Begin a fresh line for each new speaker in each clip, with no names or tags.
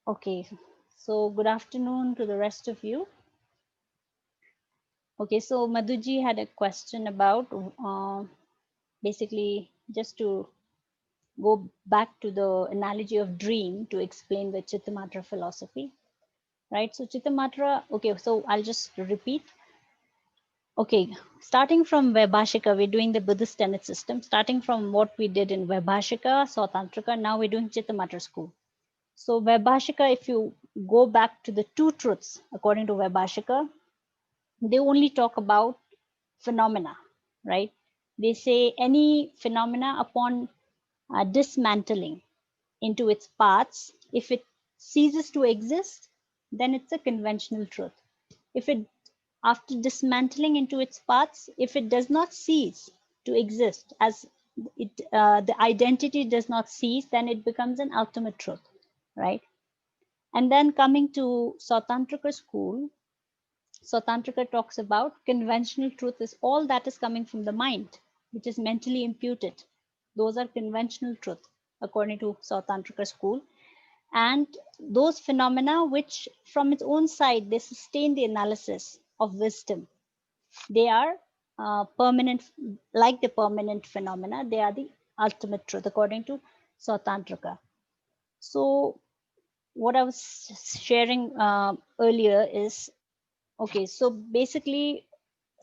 Okay, so good afternoon to the rest of you. Okay, so Madhuji had a question about basically just to go back to the analogy of dream to explain the Chittamatra philosophy, right? So Chittamatra, okay, so I'll just repeat. Okay, starting from Vaibhashika, we're doing the Buddhist tenet system. Starting from what we did in Vaibhashika, Sautantrika, now we're doing Chittamatra school. So Vaibhashika, if you go back to the two truths, according to Vaibhashika, they only talk about phenomena, right? They say any phenomena upon dismantling into its parts, if it ceases to exist, then it's a conventional truth. If it, after dismantling into its parts, if it does not cease to exist, as it, the identity does not cease, then it becomes an ultimate truth, right? And then coming to Sautantrika school, so Tantrika talks about conventional truth is all that is coming from the mind, which is mentally imputed. Those are conventional truth, according to South Tantrika school. And those phenomena which from its own side, they sustain the analysis of wisdom. They are permanent, like the permanent phenomena, they are the ultimate truth, according to South Tantrika. So what I was sharing earlier is, okay, so basically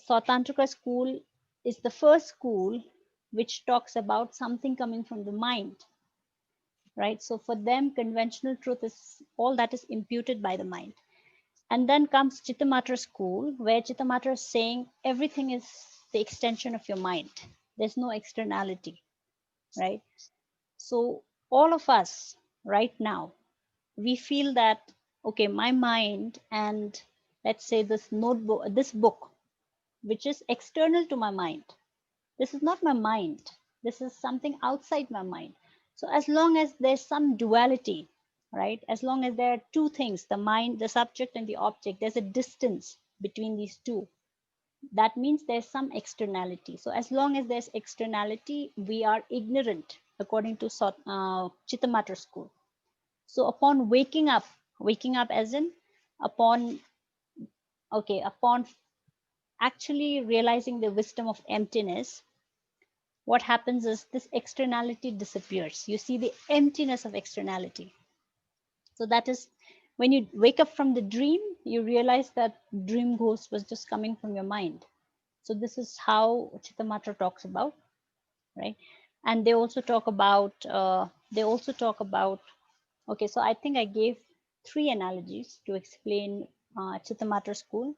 Sautantrika school is the first school which talks about something coming from the mind, right? So for them, conventional truth is all that is imputed by the mind. And then comes Chittamatra school, where Chittamatra is saying everything is the extension of your mind. There's no externality, right? So all of us right now, we feel that, okay, my mind and let's say this notebook, this book, which is external to my mind, this is not my mind, this is something outside my mind. So as long as there's some duality, right, as long as there are two things, the mind, the subject and the object, there's a distance between these two, that means there's some externality. So as long as there's externality, we are ignorant, according to Chittamatra school. So upon waking up as in upon, okay, upon actually realizing the wisdom of emptiness, what happens is this externality disappears. You see the emptiness of externality. So that is when you wake up from the dream, you realize that dream ghost was just coming from your mind. So this is how Chittamatra talks about, right? And they also talk about, okay, so I think I gave three analogies to explain Chittamatra school.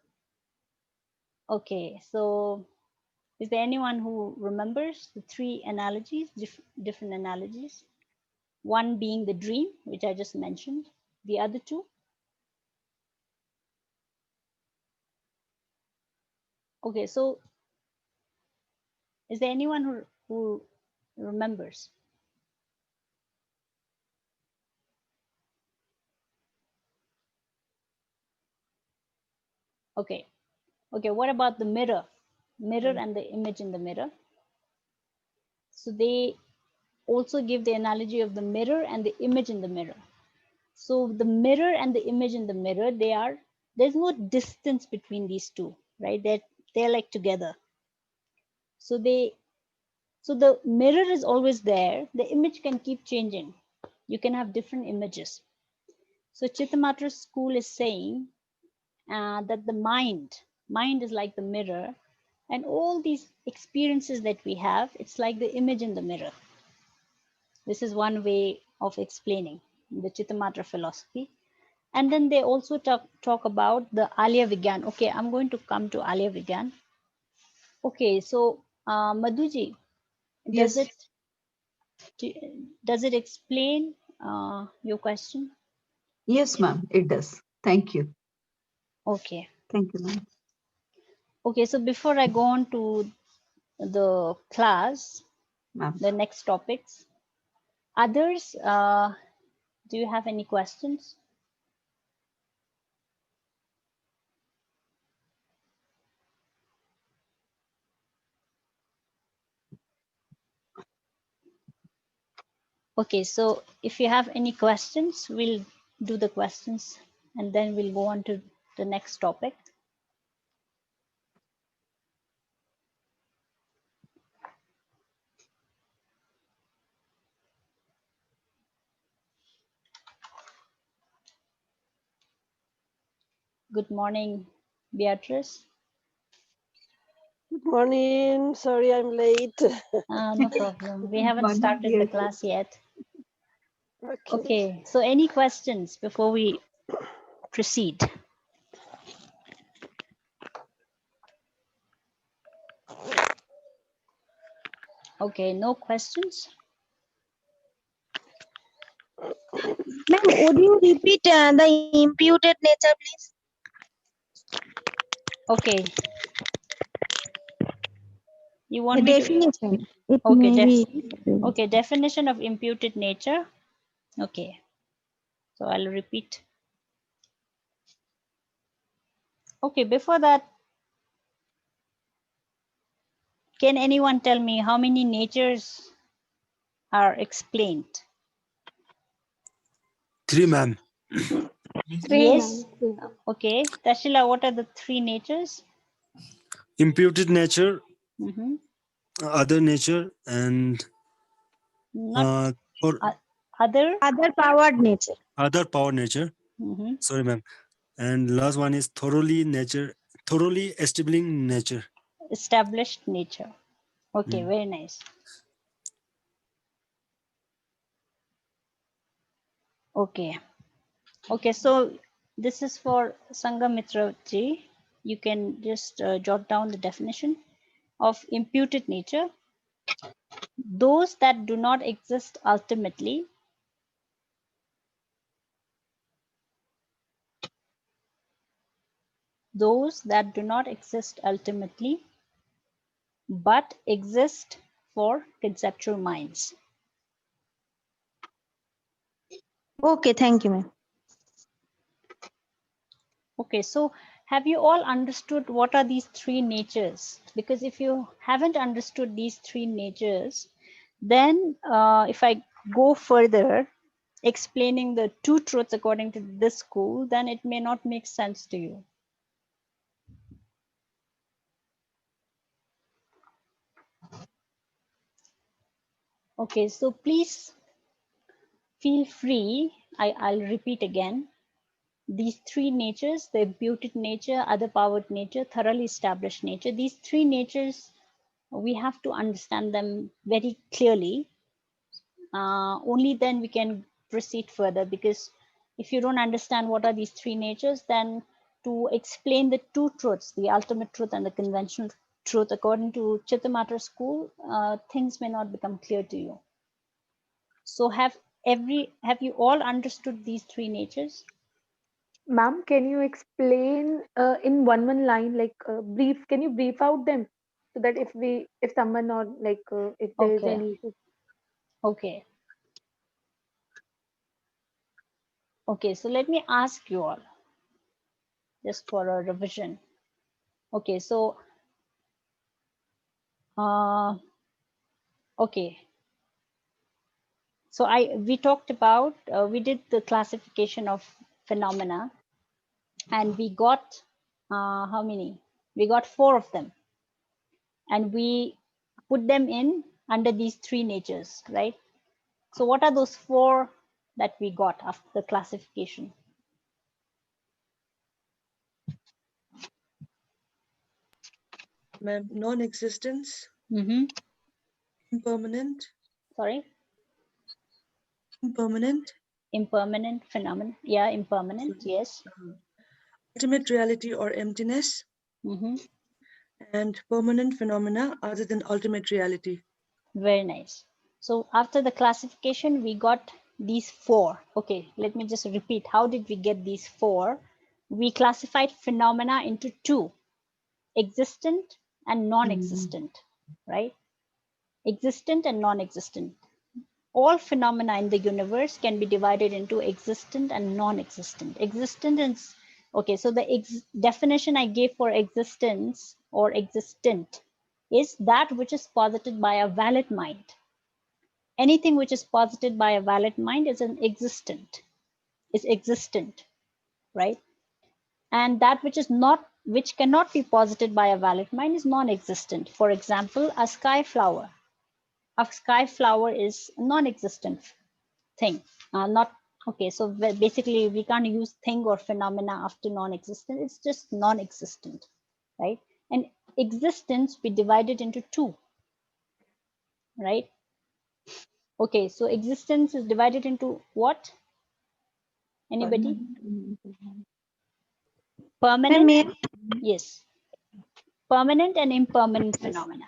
Okay, so is there anyone who remembers the three analogies, different analogies? One being the dream, which I just mentioned. The other two? Okay, so is there anyone who remembers? Okay, okay, what about the mirror? Mirror and the image in the mirror. So they also give the analogy of the mirror and the image in the mirror. So the mirror and the image in the mirror, there's no distance between these two, right? They're like together. So the mirror is always there. The image can keep changing. You can have different images. So Chittamatra school is saying that the mind is like the mirror, and all these experiences that we have, it's like the image in the mirror. This is one way of explaining the Chittamatra philosophy. And then they also talk about the Alya Vigyan. Okay, I'm going to come to Alya Vigyan. Okay, so Madhuji, does
Yes,
it does it explain your question?
yes, ma'am, it does. Thank you.
Okay.
Thank you, ma'am.
Okay, so before I go on to the class,
Ma'am.
the next topics, others, do you have any questions? Okay, so if you have any questions, we'll do the questions and then we'll go on to the next topic. Good morning, Beatrice.
Good morning. Sorry I'm late.
No problem. We
Good
haven't
morning,
started the
dear.
class yet.
Okay.
Okay, so any questions before we proceed? Okay, no questions.
Ma'am, would you repeat the imputed nature, please?
Okay, you
The
want me to?
definition. It
Okay,
may be.
okay, definition of imputed nature. Okay, so I'll repeat. Okay, before that, can anyone tell me how many natures are explained?
3, ma'am.
Three,
Yes.
ma'am.
Okay, Tashila, what are the three natures?
Imputed nature,
Mm-hmm.
other nature, and
Not
or
other.
Other powered nature.
other power nature.
Mm-hmm.
Sorry, ma'am. And last one is thoroughly nature, thoroughly establishing nature.
Established nature. Okay,
Mm.
very nice. Okay. Okay, so this is for Sangamitra ji. You can just jot down the definition of imputed nature. Those that do not exist ultimately, those that do not exist ultimately, but exist for conceptual minds.
Okay, thank you, ma'am.
Okay, so have you all understood what are these three natures? Because if you haven't understood these three natures, then if I go further explaining the two truths according to this school, then it may not make sense to you. Okay, so please feel free. I'll repeat again. These three natures, the imputed nature, other powered nature, thoroughly established nature, these three natures, we have to understand them very clearly. Only then we can proceed further, because if you don't understand what are these three natures, then to explain the two truths, the ultimate truth and the conventional truth according to Chittamatra school, things may not become clear to you. So have you all understood these three natures?
Ma'am, can you explain in one line, like brief? Can you brief out them so that if someone or like if there is
Okay,
any issue?
okay, okay. So let me ask you all, just for a revision. Okay, so okay. So we talked about, we did the classification of phenomena, and we got how many? We got 4 of them, and we put them in under these 3 natures, right? So what are those 4 that we got after the classification?
Ma'am, non-existence,
Mm-hmm.
impermanent,
Sorry,
impermanent,
impermanent phenomena. Yeah, impermanent. Yes.
ultimate reality or emptiness,
Mm-hmm.
and permanent phenomena other than ultimate reality.
Very nice. So after the classification, we got these 4. Okay, let me just repeat. How did we get these 4? We classified phenomena into 2, existent and non-existent, right? Existent and non-existent. All phenomena in the universe can be divided into existent and non-existent. Existent is, okay, so the definition I gave for existence or existent is that which is posited by a valid mind. Anything which is posited by a valid mind is an existent. is existent, right? And that which cannot be posited by a valid mind is non-existent. For example, a sky flower. A sky flower is a non-existent thing. Not okay. So basically, we can't use thing or phenomena after non-existent. It's just non-existent, right? And existence we divide it into two, right? Okay, so existence is divided into what? Anybody?
Ma'am,
Permanent? Yes. Permanent and impermanent phenomena.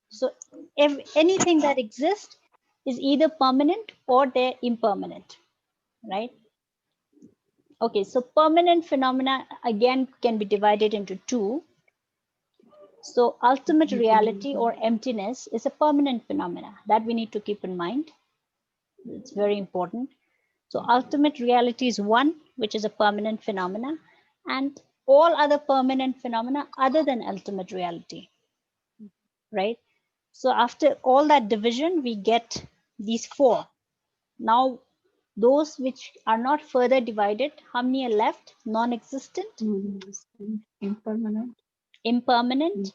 So if anything that exists is either permanent or they're impermanent, right? Okay, so permanent phenomena again can be divided into two. So ultimate reality or emptiness is a permanent phenomena that we need to keep in mind. It's very important. So ultimate reality is one, which is a permanent phenomena, and all other permanent phenomena other than ultimate reality, right? So after all that division, we get these four. Now, those which are not further divided, how many are left? Non-existent,
Impermanent.
impermanent,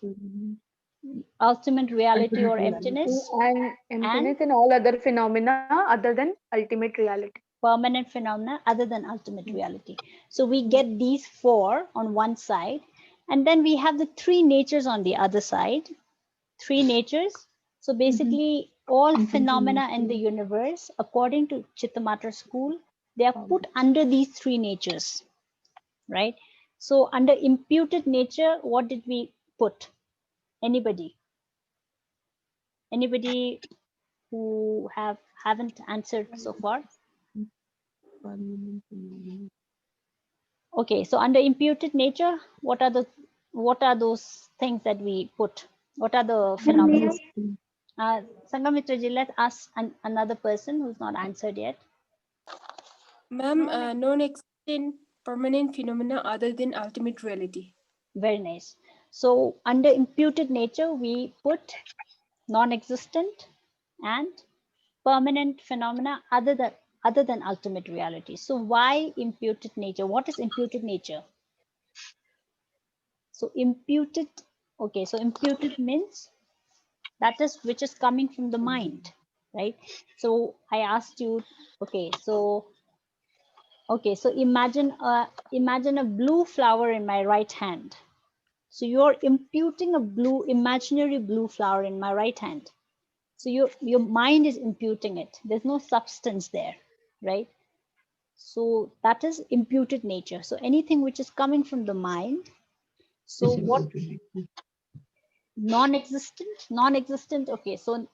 ultimate reality or emptiness,
And emptiness and all other phenomena other than ultimate reality.
permanent phenomena other than ultimate reality. So we get these four on one side, and then we have the three natures on the other side. Three natures. So basically, all phenomena in the universe, according to Chittamatra school, they are put under these three natures, right? So under imputed nature, what did we put? Anybody? Anybody who haven't answered so far? Okay, so under imputed nature, what are those things that we put? What are the phenomena? Sanghamitraji, let's ask another person who's not answered yet.
Ma'am, non-existent permanent phenomena other than ultimate reality.
Very nice. So under imputed nature, we put non-existent and permanent phenomena other than ultimate reality. So why imputed nature? What is imputed nature? So imputed, okay, so imputed means that is which is coming from the mind, right? So I asked you, okay, so imagine a blue flower in my right hand. So you're imputing a imaginary blue flower in my right hand. So your mind is imputing it. There's no substance there, right? So that is imputed nature. So anything which is coming from the mind. So what non-existent? Okay, so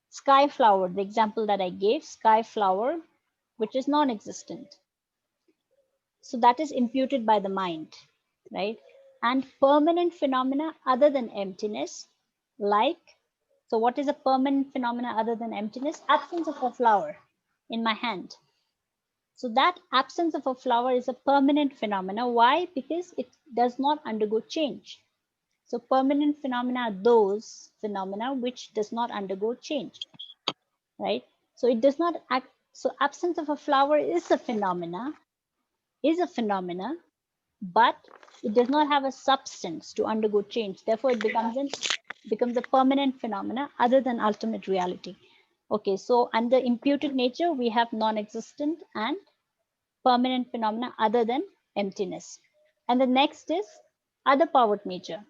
sky flower, the example that I gave, sky flower, which is non-existent. So that is imputed by the mind, right? And permanent phenomena other than emptiness, like, so what is a permanent phenomena other than emptiness? Absence of a flower in my hand. So that absence of a flower is a permanent phenomena. Why? Because it does not undergo change. So permanent phenomena are those phenomena which does not undergo change, right? So it does not act. So absence of a flower is a phenomena, but it does not have a substance to undergo change. Therefore, it becomes a permanent phenomena other than ultimate reality. Okay, so under imputed nature, we have non-existent and permanent phenomena other than emptiness. And the next is other powered nature,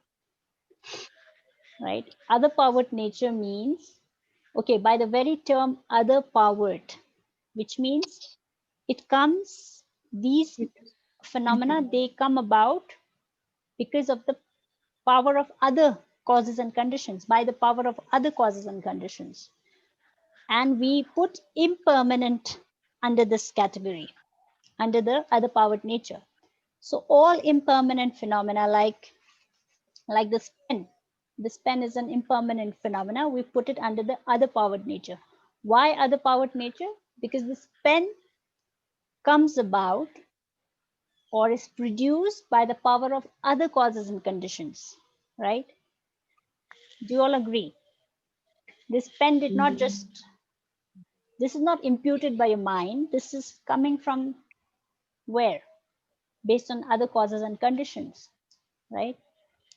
right? Other powered nature means, okay, by the very term other powered, which means these phenomena, they come about because of the power of other causes and conditions, by the power of other causes and conditions. And we put impermanent under this category, under the other powered nature. So all impermanent phenomena, like this pen is an impermanent phenomena. We put it under the other powered nature. Why other powered nature? Because this pen comes about or is produced by the power of other causes and conditions, right? Do you all agree? This pen did not just, this is not imputed by your mind. This is coming from Where? Based on other causes and conditions, right?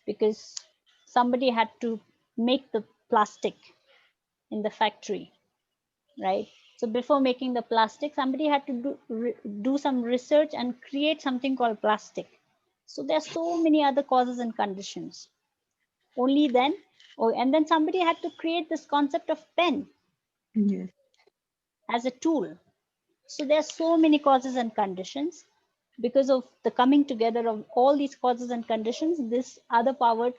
Because somebody had to make the plastic in the factory, right? So before making the plastic, somebody had to do some research and create something called plastic. So there are so many other causes and conditions. Only then, and then somebody had to create this concept of pen
Yes.
as a tool. So there are so many causes and conditions. Because of the coming together of all these causes and conditions, this other powered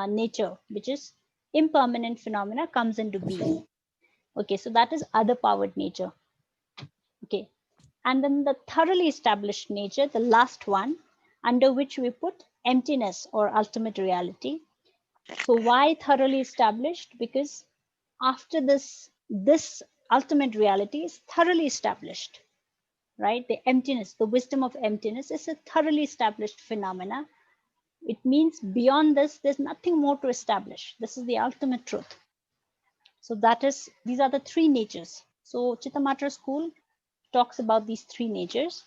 nature, which is impermanent phenomena, comes into being. Okay, so that is other powered nature. Okay, and then the thoroughly established nature, the last one, under which we put emptiness or ultimate reality. So why thoroughly established? Because after this ultimate reality is thoroughly established, right? The emptiness, the wisdom of emptiness is a thoroughly established phenomena. It means beyond this, there's nothing more to establish. This is the ultimate truth. So these are the three natures. So Chittamatra school talks about these three natures.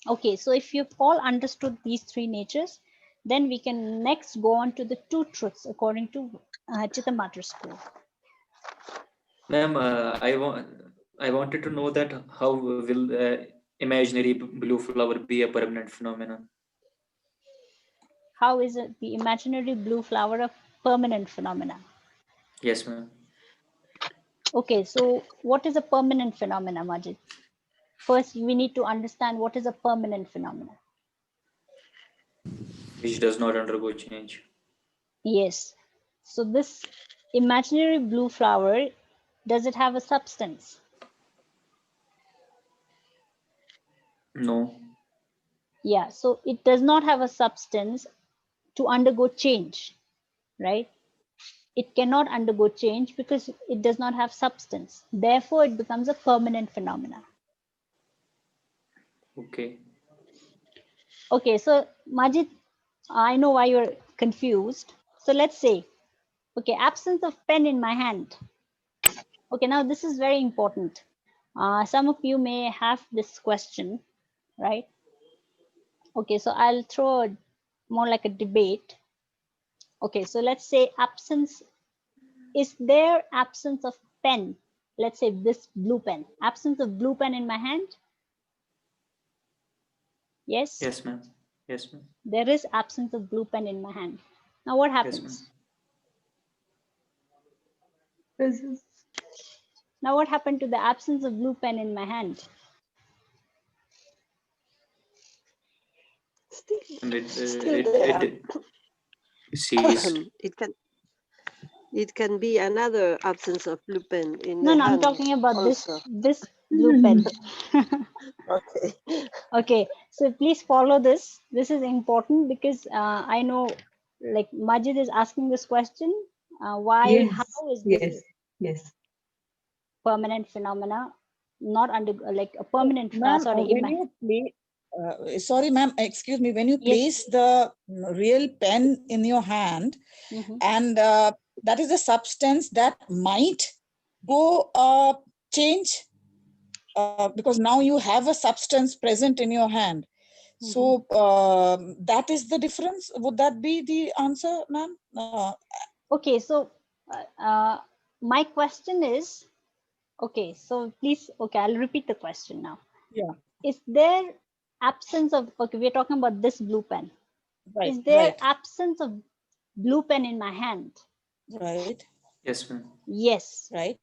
Okay, so if you've all understood these three natures, then we can next go on to the two truths according to Chittamatra school.
Ma'am, I wanted to know that how will imaginary blue flower be a permanent phenomenon?
How is it the imaginary blue flower a permanent phenomena?
Yes, ma'am.
Okay, so what is a permanent phenomena, Majid? First, we need to understand what is a permanent phenomena.
Which does not undergo change.
Yes. So this imaginary blue flower, does it have a substance?
No.
Yeah, so it does not have a substance to undergo change, right? It cannot undergo change because it does not have substance. Therefore, it becomes a permanent phenomena.
Okay.
Okay, so Majid, I know why you're confused. So let's say, okay, absence of pen in my hand. Okay, now this is very important. Some of you may have this question, right? Okay, so I'll throw more like a debate. Okay, so let's say is there absence of pen? Let's say this blue pen, absence of blue pen in my hand? Yes?
Yes, ma'am. Yes, ma'am.
There is absence of blue pen in my hand. Now what
Yes,
happens?
Presence.
Now what happened to the absence of blue pen in my hand?
Still there.
ceased.
It can be another absence of blue pen in
No,
the
no, I'm
hand
talking about
also.
this blue pen.
Okay.
Okay, so please follow this. This is important because I know like Majid is asking this question. Why, how is this
Yes.
permanent phenomena not under like a permanent,
Ma'am,
sorry,
when you sorry, ma'am, excuse me, when you
Yes.
place the real pen in your hand, and that is a substance that might go change because now you have a substance present in your hand. So that is the difference. Would that be the answer, ma'am?
Okay, so my question is, okay, so please, okay, I'll repeat the question now.
Yeah.
Is there absence of, okay, we're talking about this blue pen.
Right.
Is there
Right.
absence of blue pen in my hand?
Right.
Yes, ma'am.
Yes.
Right.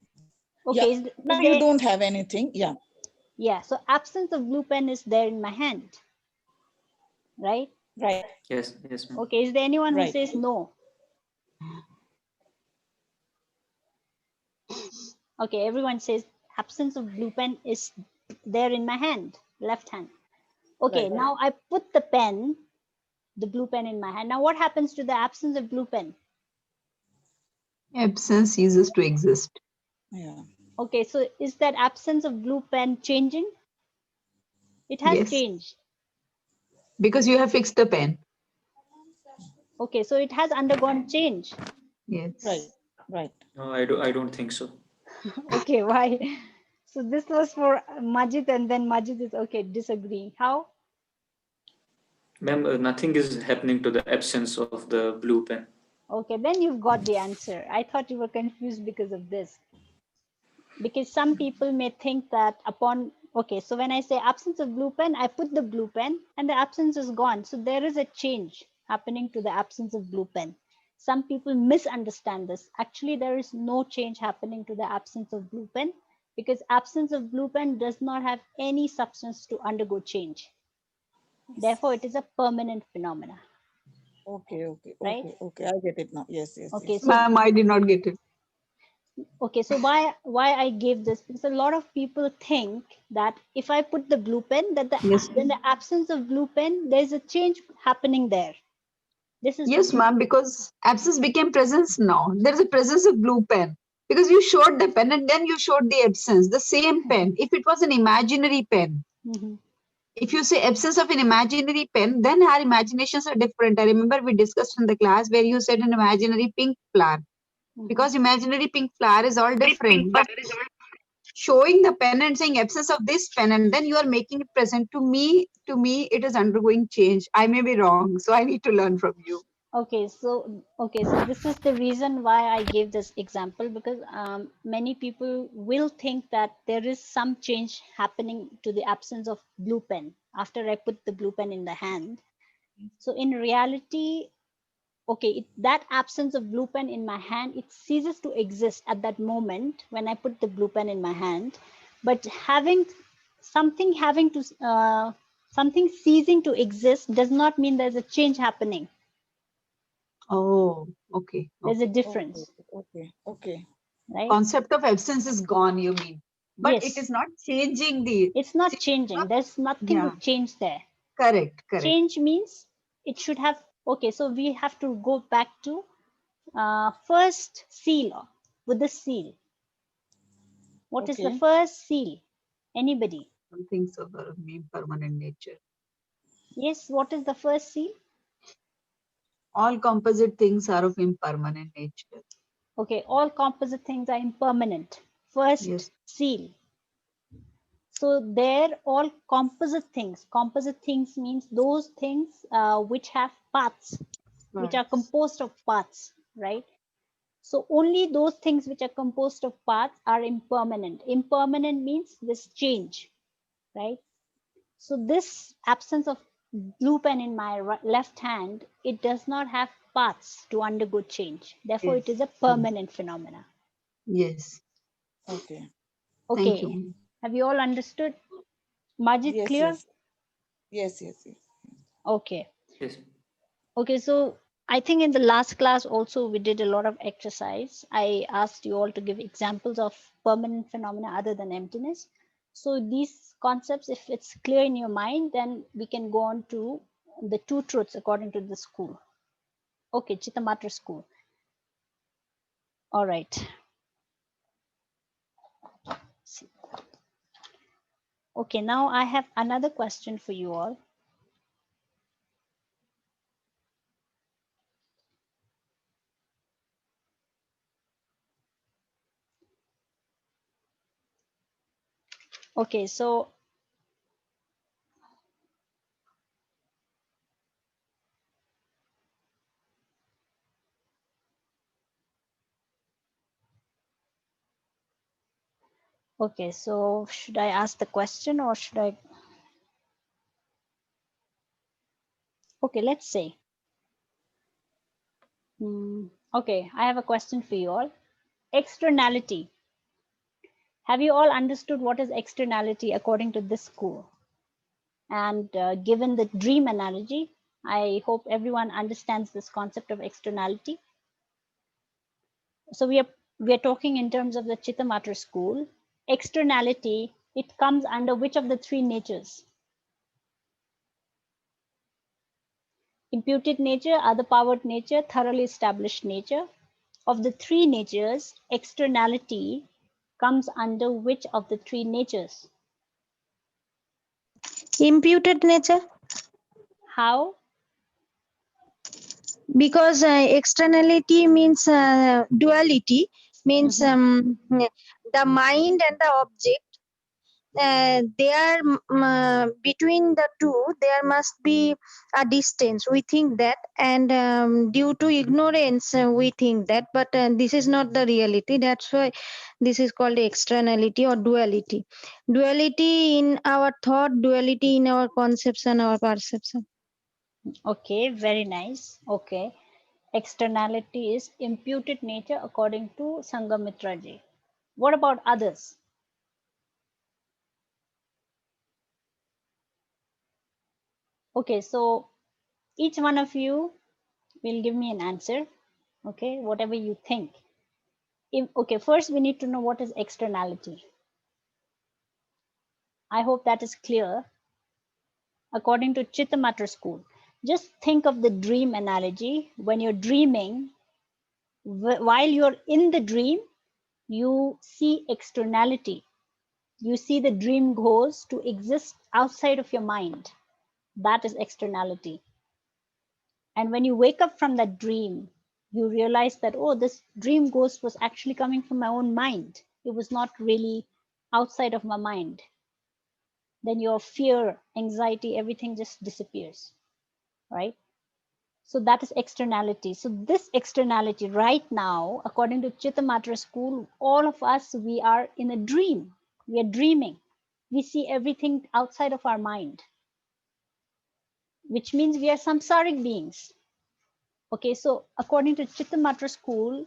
Okay.
Yeah. Now you don't have anything. Yeah.
Yeah. So absence of blue pen is there in my hand. Right?
Right.
Yes, yes, ma'am.
Okay. Is there anyone who
Right.
says no? Okay. Everyone says absence of blue pen is there in my hand, left hand. Okay.
Right.
Now I put the pen, the blue pen in my hand. Now what happens to the absence of blue pen?
Absence ceases to exist.
Yeah.
Okay. So is that absence of blue pen changing? It has
Yes.
changed.
Because you have fixed the pen.
Okay. So it has undergone change.
Yes.
Right. Right.
No, I don't think so.
Okay. Why? So this was for Majid, and then Majid is okay disagreeing. How?
Ma'am, nothing is happening to the absence of the blue pen.
Okay, then you've got the answer. I thought you were confused because of this. Because some people may think that upon, okay, so when I say absence of blue pen, I put the blue pen and the absence is gone. So there is a change happening to the absence of blue pen. Some people misunderstand this. Actually, there is no change happening to the absence of blue pen, because absence of blue pen does not have any substance to undergo change. Therefore, it is a permanent phenomena.
Okay,
Right?
I get it now. Yes.
Okay,
Yes.
so
Ma'am, I did not get it.
okay, so why I gave this, because a lot of people think that if I put the blue pen, that
Yes.
in the absence of blue pen, there's a change happening there. This is
Yes, ma'am, because absence became presence now. There is a presence of blue pen. Because you showed the pen and then you showed the absence, the same pen. If it was an imaginary pen,
Mhm.
if you say absence of an imaginary pen, then our imaginations are different. I remember we discussed in the class where you said an imaginary pink flower. Because imaginary pink flower is all different. But showing the pen and saying absence of this pen, and then you are making it present, to me, it is undergoing change. I may be wrong, so I need to learn from you.
Okay, so this is the reason why I gave this example, because many people will think that there is some change happening to the absence of blue pen after I put the blue pen in the hand. So in reality, okay, that absence of blue pen in my hand, it ceases to exist at that moment when I put the blue pen in my hand. But something ceasing to exist does not mean there's a change happening.
Oh, okay.
There's a difference,
Okay.
right?
Concept of absence is gone, you mean? But it
Yes,
is not changing the.
it's not changing. There's nothing to
Yeah,
change there.
correct.
Change means it should have, okay, so we have to go back to first seal, with the seal. What is the
Okay.
first seal? Anybody?
Some things of impermanent nature.
Yes, what is the first seal?
All composite things are of impermanent nature.
Okay, all composite things are impermanent. First
Yes.
seal. So they're all composite things. Composite things means those things which have parts, which are composed of parts, right? So only those things which are composed of parts are impermanent. Impermanent means this change, right? So this absence of blue pen in my left hand, it does not have parts to undergo change. Therefore, it
Yes.
is a permanent phenomena.
Yes.
Okay.
Thank
Okay.
you.
Have you all understood? Majid, clear?
Yes.
Okay.
Yes.
Okay, so I think in the last class also we did a lot of exercise. I asked you all to give examples of permanent phenomena other than emptiness. So these concepts, if it's clear in your mind, then we can go on to the two truths according to the school. Okay, Chittamatra school. All right. Okay, now I have another question for you all. Okay, so should I ask the question or should I? Okay, let's say. Okay, I have a question for you all. Externality. Have you all understood what is externality according to this school? And given the dream analogy, I hope everyone understands this concept of externality. So we are talking in terms of the Chittamatra school. Externality, it comes under which of the three natures? Imputed nature, other powered nature, thoroughly established nature. Of the three natures, externality comes under which of the three natures?
Imputed nature,
How?
because externality means duality, means the mind and the object there between the two there must be a distance, we think that, and due to ignorance we think that, but this is not the reality. That's why this is called externality or duality. Duality in our thought, duality in our conception, our perception.
Okay, very nice. Okay. Externality is imputed nature according to Sangamitra ji. What about others? Okay, so each one of you will give me an answer. Okay, whatever you think. Okay, first we need to know what is externality. I hope that is clear. According to Chittamatra school, just think of the dream analogy. When you're dreaming, while you're in the dream, you see externality. You see the dream goes to exist outside of your mind. That is externality. And when you wake up from that dream, you realize that, oh, this dream ghost was actually coming from my own mind. It was not really outside of my mind. Then your fear, anxiety, everything just disappears, right? So that is externality. So this externality right now, according to Chittamatra school, all of us, we are in a dream. We are dreaming. We see everything outside of our mind, which means we are samsaric beings. Okay, so according to Chittamatra school,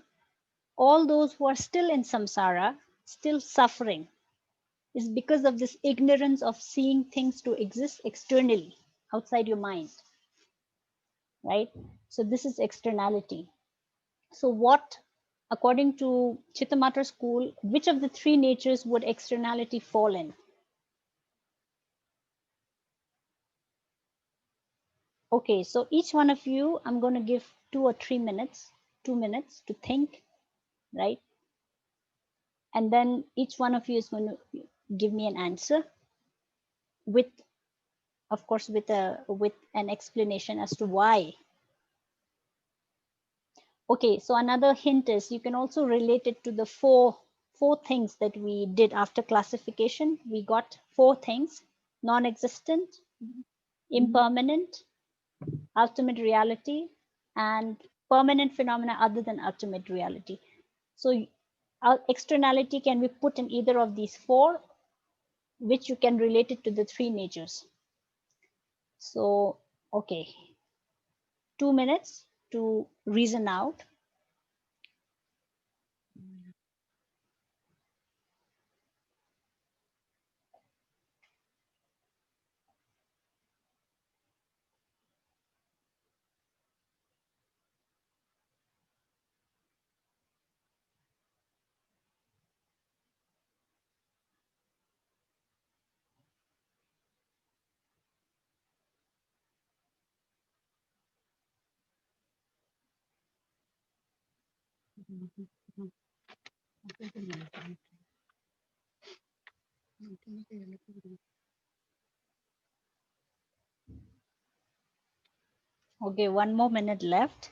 all those who are still in samsara, still suffering, is because of this ignorance of seeing things to exist externally, outside your mind, right? So this is externality. So what, according to Chittamatra school, which of the three natures would externality fall in? Okay, so each one of you, I'm going to give 2 or 3 minutes, 2 minutes to think, right? And then each one of you is going to give me an answer with, of course, with an explanation as to why. Okay, so another hint is you can also relate it to the four things that we did after classification. We got 4 things: non-existent, impermanent, ultimate reality, and permanent phenomena other than ultimate reality. So externality can be put in either of these 4, which you can relate it to the 3 natures. So, okay, 2 minutes to reason out. Okay, 1 more minute left.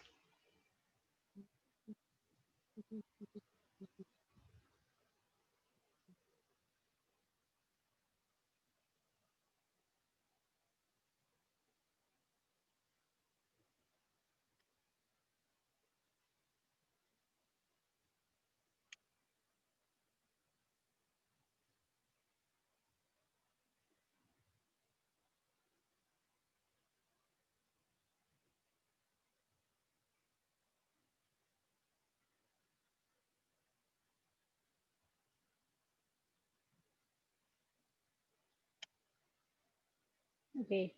Okay.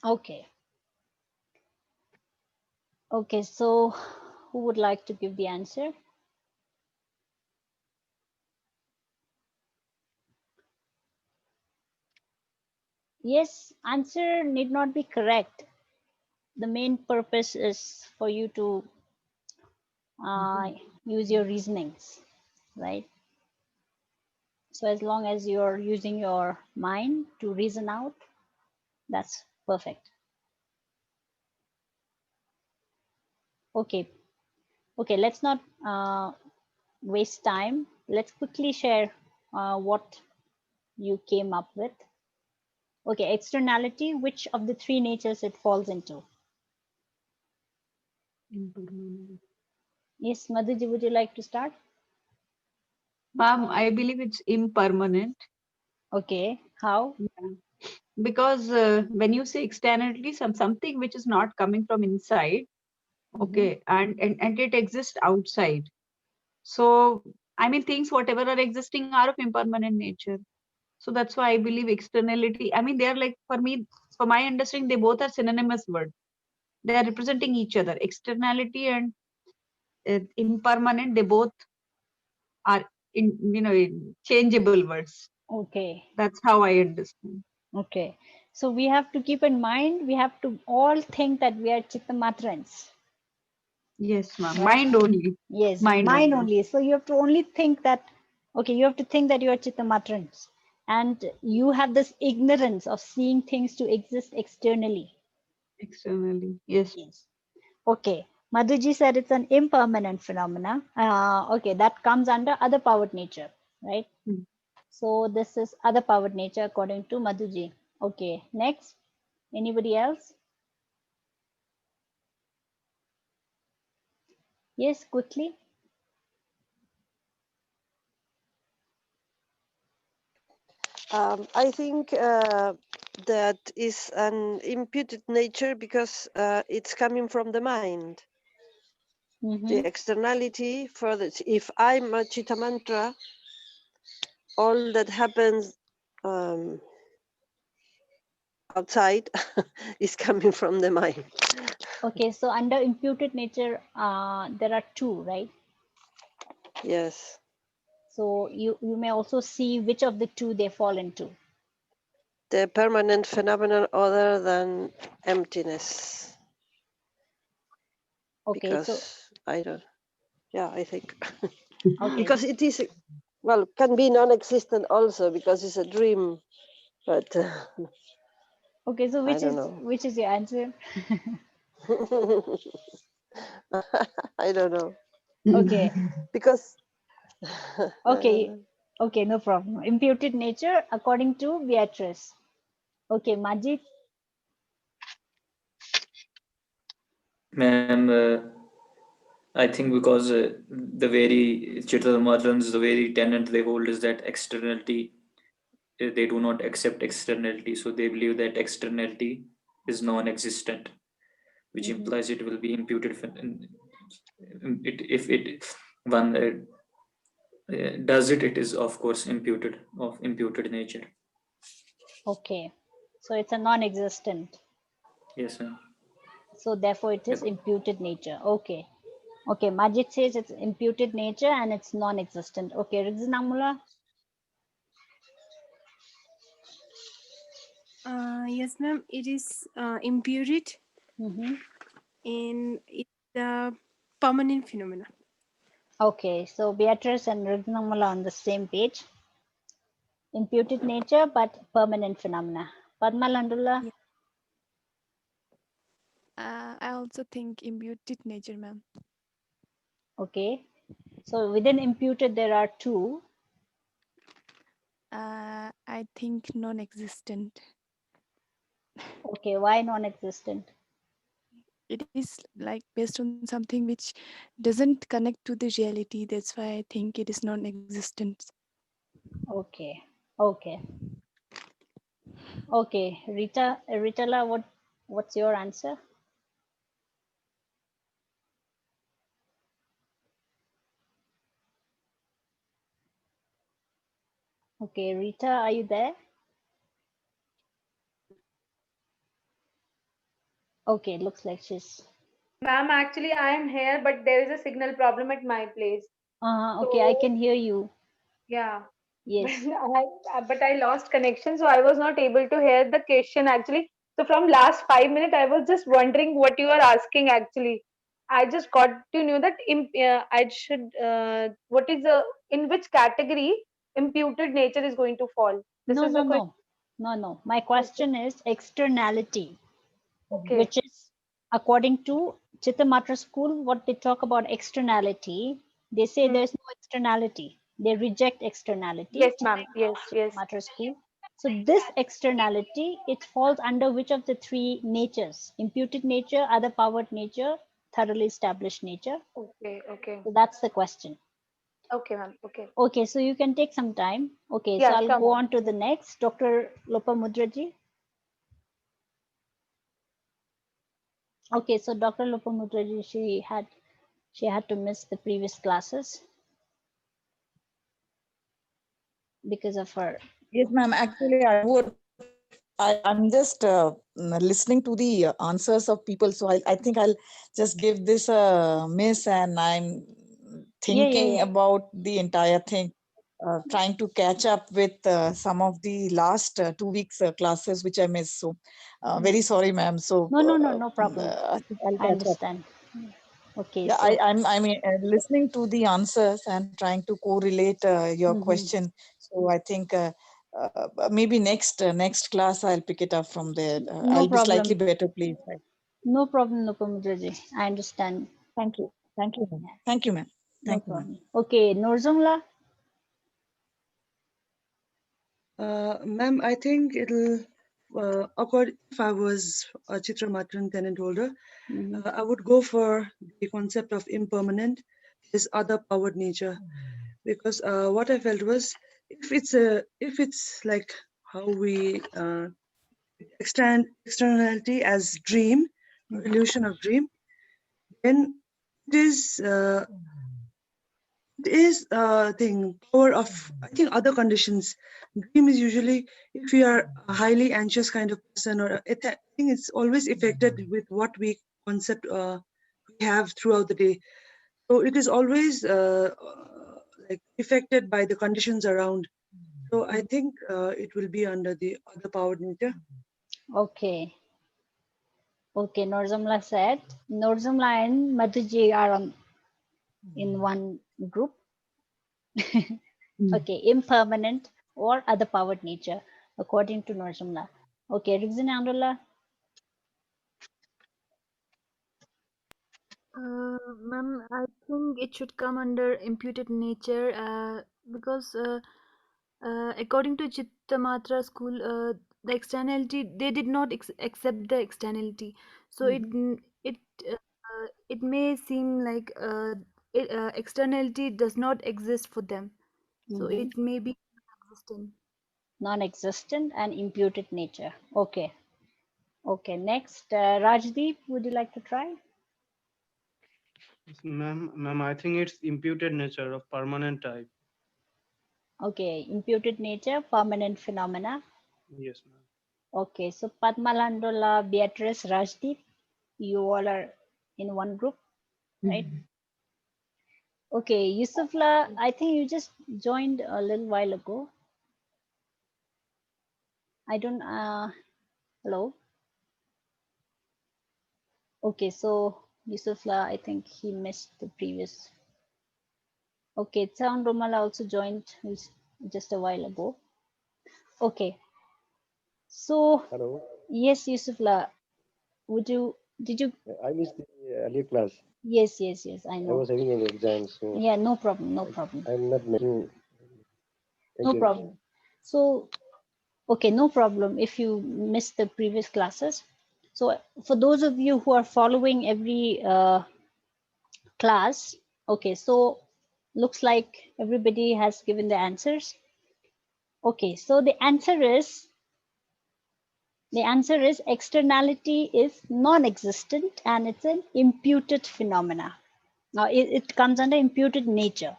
Okay. Okay, so who would like to give the answer? Yes, answer need not be correct. The main purpose is for you to use your reasonings, right? So as long as you're using your mind to reason out, that's perfect. Okay, okay, let's not waste time. Let's quickly share what you came up with. Okay, externality, which of the three natures it falls into?
Impermanent.
Yes, Madhuji, would you like to start?
Ma'am, I believe it's impermanent.
Okay, how?
Yeah. Because when you say externality, something which is not coming from inside, okay, and it exists outside. So I mean, things whatever are existing are of impermanent nature. So that's why I believe externality. I mean, they are like, for me, for my understanding, they both are synonymous words. They are representing each other. Externality and impermanent. They both are changeable words.
Okay,
That's how I understand.
okay. So we have to keep in mind, we have to all think that we are Chittamatrans.
Yes, ma'am.
Right?
Mind only.
Yes,
Mind
mind
only.
only. So you have to only think that, okay, you have to think that you are Chittamatrans. And you have this ignorance of seeing things to exist externally.
Externally. Yes.
Yes. Okay. Madhuji said it's an impermanent phenomena. Okay, that comes under other powered nature, right?
Hmm.
So this is other powered nature according to Madhuji. Okay, next. Anybody else? Yes, quickly.
I think that is an imputed nature because it's coming from the mind. The externality further. If I'm a Chitta Mantra, all that happens outside is coming from the mind.
Okay, so under imputed nature, there are two, right?
Yes.
So you may also see which of the two they fall into.
The permanent phenomenon other than emptiness.
Okay, so
Because I don't, yeah, I think.
okay,
Because it is, well, can be non-existent also because it's a dream, but
okay. So
I don't know.
which is your answer?
I don't know.
Okay,
Because
okay, okay. No problem. Imputed nature according to Beatrice. Okay, Majid.
Ma'am, I think because the very Chittamatrans, the very tenet they hold is that externality, they do not accept externality, so they believe that externality is non-existent, which implies it will be imputed. If it one does it, it is of course imputed of imputed nature.
Okay, so it's a non-existent.
Yes, ma'am.
So therefore, it is
Yep.
imputed nature. Okay, okay. Majid says it's imputed nature and it's non-existent. Okay, Rizanamula.
Yes, ma'am. It is imputed
Mm-hmm.
and it's the permanent phenomena.
Okay, so Beatrice and Rizanamula on the same page. Imputed nature, but permanent phenomena. Padma Landula.
Yeah. I also think imputed nature, ma'am.
Okay, so within imputed there are two.
I think non-existent.
Okay, why non-existent?
It is like based on something which doesn't connect to the reality. That's why I think it is non-existent.
Okay, okay, okay. Ritala, what's your answer? Okay, Rita, are you there? Okay, looks like she's
Ma'am, actually I am here, but there is a signal problem at my place.
Okay, I
So
can hear you.
yeah, but
Yes.
I lost connection, so I was not able to hear the question actually. So from last 5 minutes, I was just wondering what you are asking actually. I just got to know that I should what is the in which category imputed nature is going to fall. This
No,
is
no,
the question.
no. No, no. My
Okay.
question is externality,
Okay.
which is according to Chittamatra school, what they talk about externality, they say
Hmm.
there's no externality. They reject externality,
Yes, ma'am. Yes, yes.
Chittamatra school. So this externality, it falls under which of the three natures? Imputed nature, other powered nature, thoroughly established nature.
Okay, okay.
So that's the question.
Okay, ma'am. Okay.
Okay, so you can take some time. Okay, so
Yeah,
I'll
sure,
go
ma'am.
on to the next. Dr. Lopamudraji. Okay, so Dr. Lopamudraji, she had to miss the previous classes because of her.
Yes, ma'am. Actually, I'm just listening to the answers of people. So I think I'll just give this a miss, and I'm
Yeah, yeah,
thinking
yeah.
about the entire thing, trying to catch up with some of the last 2 weeks classes which I missed. So very sorry, ma'am. So
No, no, no, no problem.
I think I'll
I
catch up.
understand. Okay,
Yeah,
so
I mean, listening to the answers and trying to correlate your
mhm.
question. So I think maybe next class I'll pick it up from there.
No
I'll be slightly
problem.
better pleased.
No problem, Lopamudraji. I understand.
Thank you, ma'am. Thank you, ma'am.
No
Thank you, ma'am.
problem. Okay, Norzumla.
Ma'am, I think it'll, if I was a Chitra Matran tenant holder,
Mhm.
I would go for the concept of impermanent, is other powered nature. Because what I felt was, if it's like how we externality as dream, or illusion of dream, then it is thing power of, I think, other conditions. Dream is usually if you are a highly anxious kind of person, or I think it's always affected with what we concept we have throughout the day. So it is always like affected by the conditions around. So I think it will be under the other powered nature.
Okay. Okay, Norzumla said. Norzumla and Madhuji are in one group. Okay, impermanent or other powered nature, according to Norzumla. Okay, Rizin.
Ma'am, I think it should come under imputed nature because according to Chittamatra school, the externality, they did not accept the externality. So it may seem like externality does not exist for them. So it may be existent.
Non-existent and imputed nature. Okay. Okay, next, Rajdeep, would you like to try?
Yes, ma'am, I think it's imputed nature of permanent type.
Okay, imputed nature, permanent phenomena.
Yes, ma'am.
Okay, so Padmalandola, Beatrice, Rajdeep, you all are in one group, right? Okay, Yusufla, I think you just joined a little while ago. I don't, hello? Okay, so Yusufla, I think he missed the previous. Okay, Sound Romala also joined just a while ago. Okay, so
Hello.
yes, Yusufla, did you?
I missed the earlier class.
Yes, yes, yes, I
I
know.
was having an exam, so
Yeah, no problem, no problem.
I'm not making. Thank
No
you.
problem. So, okay, no problem if you missed the previous classes. So, for those of you who are following every class, okay, so looks like everybody has given the answers. Okay, so the answer is externality is non-existent and it's an imputed phenomena. Now, it comes under imputed nature.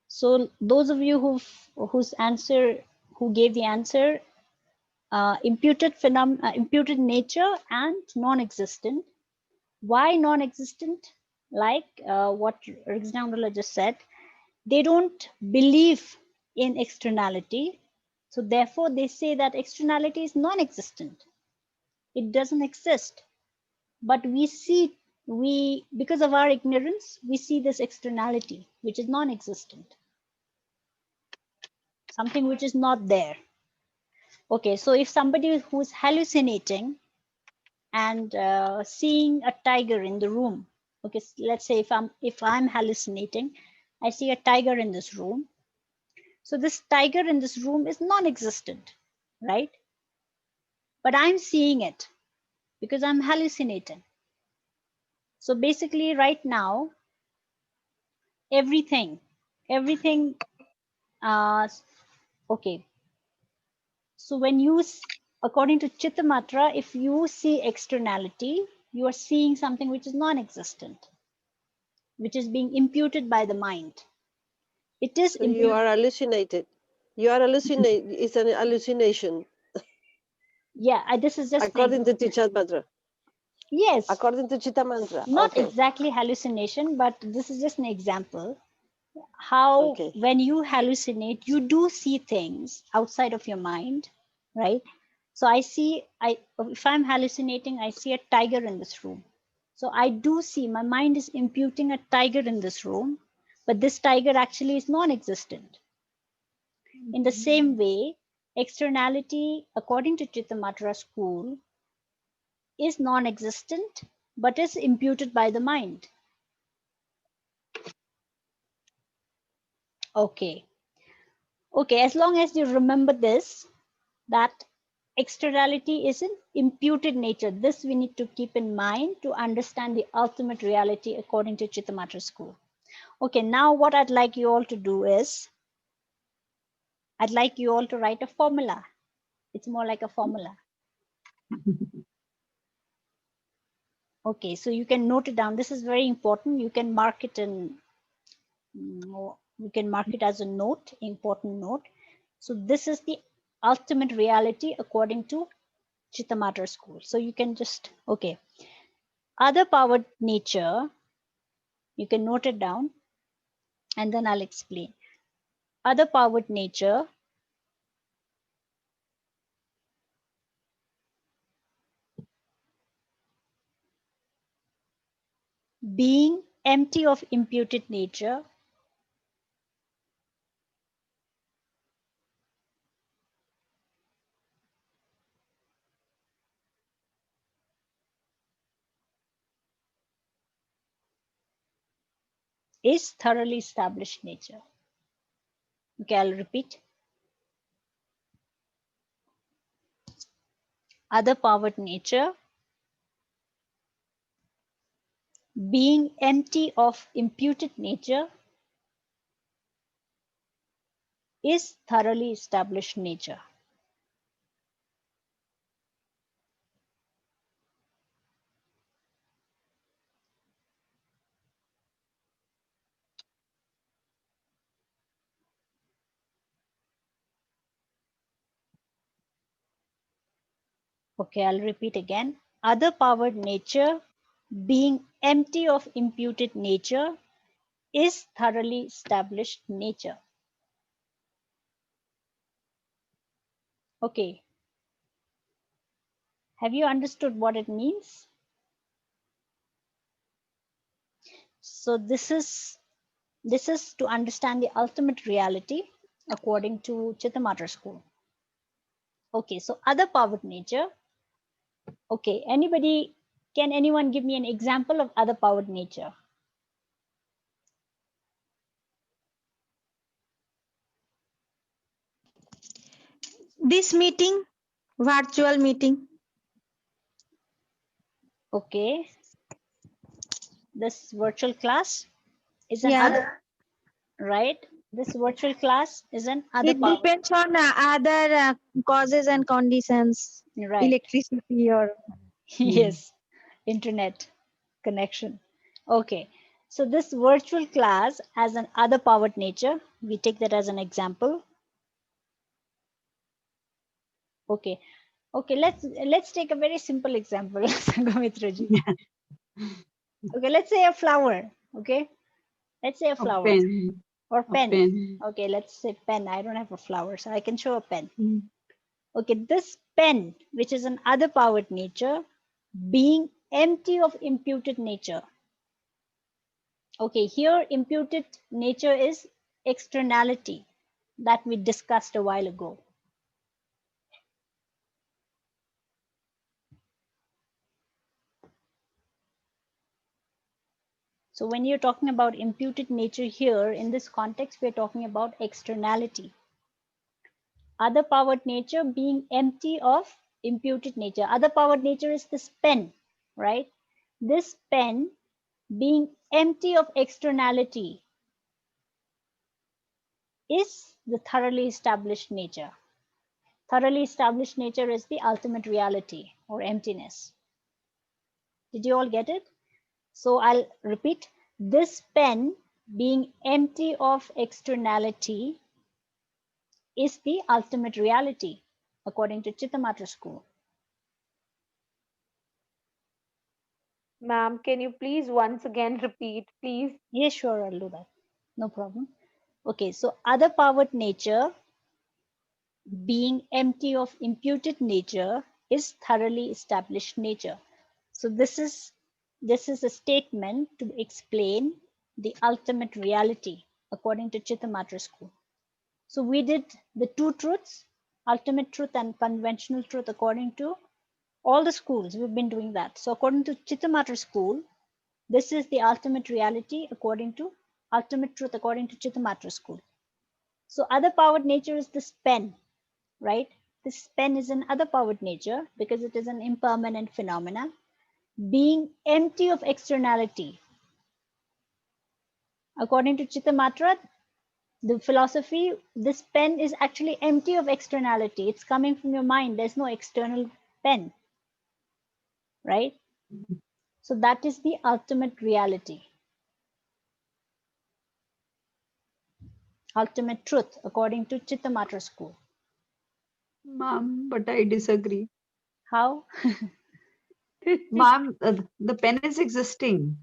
So those of you who gave the answer, imputed nature and non-existent. Why non-existent? Like what Alexandra just said, they don't believe in externality. So therefore they say that externality is non-existent. It doesn't exist. But because of our ignorance, we see this externality, which is non-existent. Something which is not there. Okay, so if somebody who's hallucinating and seeing a tiger in the room, okay, let's say if I'm hallucinating, I see a tiger in this room. So this tiger in this room is non-existent, right? But I'm seeing it because I'm hallucinating. So basically right now, everything, okay. So when you, according to Chittamatra, if you see externality, you are seeing something which is non-existent, which is being imputed by the mind. It is
So you are hallucinated. You are hallucinate. It's an hallucination.
Yeah, this is just
according to Chittamatra.
Yes.
According to Chittamatra.
Not
Okay.
exactly hallucination, but this is just an example. How when you hallucinate, you do see things outside of your mind, right? So if I'm hallucinating, I see a tiger in this room. So I do see, my mind is imputing a tiger in this room, but this tiger actually is non-existent. In the same way, externality, according to Chittamatra school, is non-existent, but is imputed by the mind. Okay. Okay, as long as you remember this, that externality is an imputed nature. This we need to keep in mind to understand the ultimate reality according to Chittamatra school. Okay, now what I'd like you all to do is, I'd like you all to write a formula. It's more like a formula. Okay, so you can note it down. This is very important. You can mark it as a note, important note. So this is the ultimate reality according to Chittamatra school. So you can just, okay. Other powered nature, you can note it down and then I'll explain. Other powered nature being empty of imputed nature is thoroughly established nature. Okay, I'll repeat. Other powered nature being empty of imputed nature is thoroughly established nature. Okay, I'll repeat again. Other powered nature being empty of imputed nature is thoroughly established nature. Okay. Have you understood what it means? So this is to understand the ultimate reality according to Chittamatra school. Okay, so other powered nature. Okay, can anyone give me an example of other powered nature?
This meeting, virtual meeting.
Okay, this virtual class is an other, right? This virtual class is an other
It
powered.
depends on other causes and conditions,
Right.
electricity or
Yes, internet connection. Okay, so this virtual class as an other powered nature, we take that as an example. Okay, Okay, let's take a very simple example, Sangamitraji. Okay, let's say a flower. Okay, let's say a
A
flower
pen.
or
A
pen.
pen.
Okay, let's say pen. I don't have a flower, so I can show a pen.
Mm.
Okay, this pen, which is an other powered nature, being empty of imputed nature. Okay, here imputed nature is externality that we discussed a while ago. So when you're talking about imputed nature here, in this context, we're talking about externality. Other powered nature being empty of imputed nature. Other powered nature is this pen, right? This pen being empty of externality is the thoroughly established nature. Thoroughly established nature is the ultimate reality or emptiness. Did you all get it? So I'll repeat. This pen being empty of externality is the ultimate reality according to Chittamatra school.
Ma'am, can you please once again repeat, please?
Yes, sure, I'll do that. No problem. Okay, so other powered nature being empty of imputed nature is thoroughly established nature. So this is a statement to explain the ultimate reality according to Chittamatra school. So we did the two truths, ultimate truth and conventional truth, according to all the schools. We've been doing that. So according to Chittamatra school, this is the ultimate reality according to ultimate truth according to Chittamatra school. So other powered nature is this pen, right? This pen is an other powered nature because it is an impermanent phenomena, being empty of externality. According to Chittamatra, the philosophy, this pen is actually empty of externality. It's coming from your mind. There's no external pen, right? So that is the ultimate reality, ultimate truth according to Chittamatra school.
Ma'am, but I disagree.
How?
Ma'am, the pen is existing.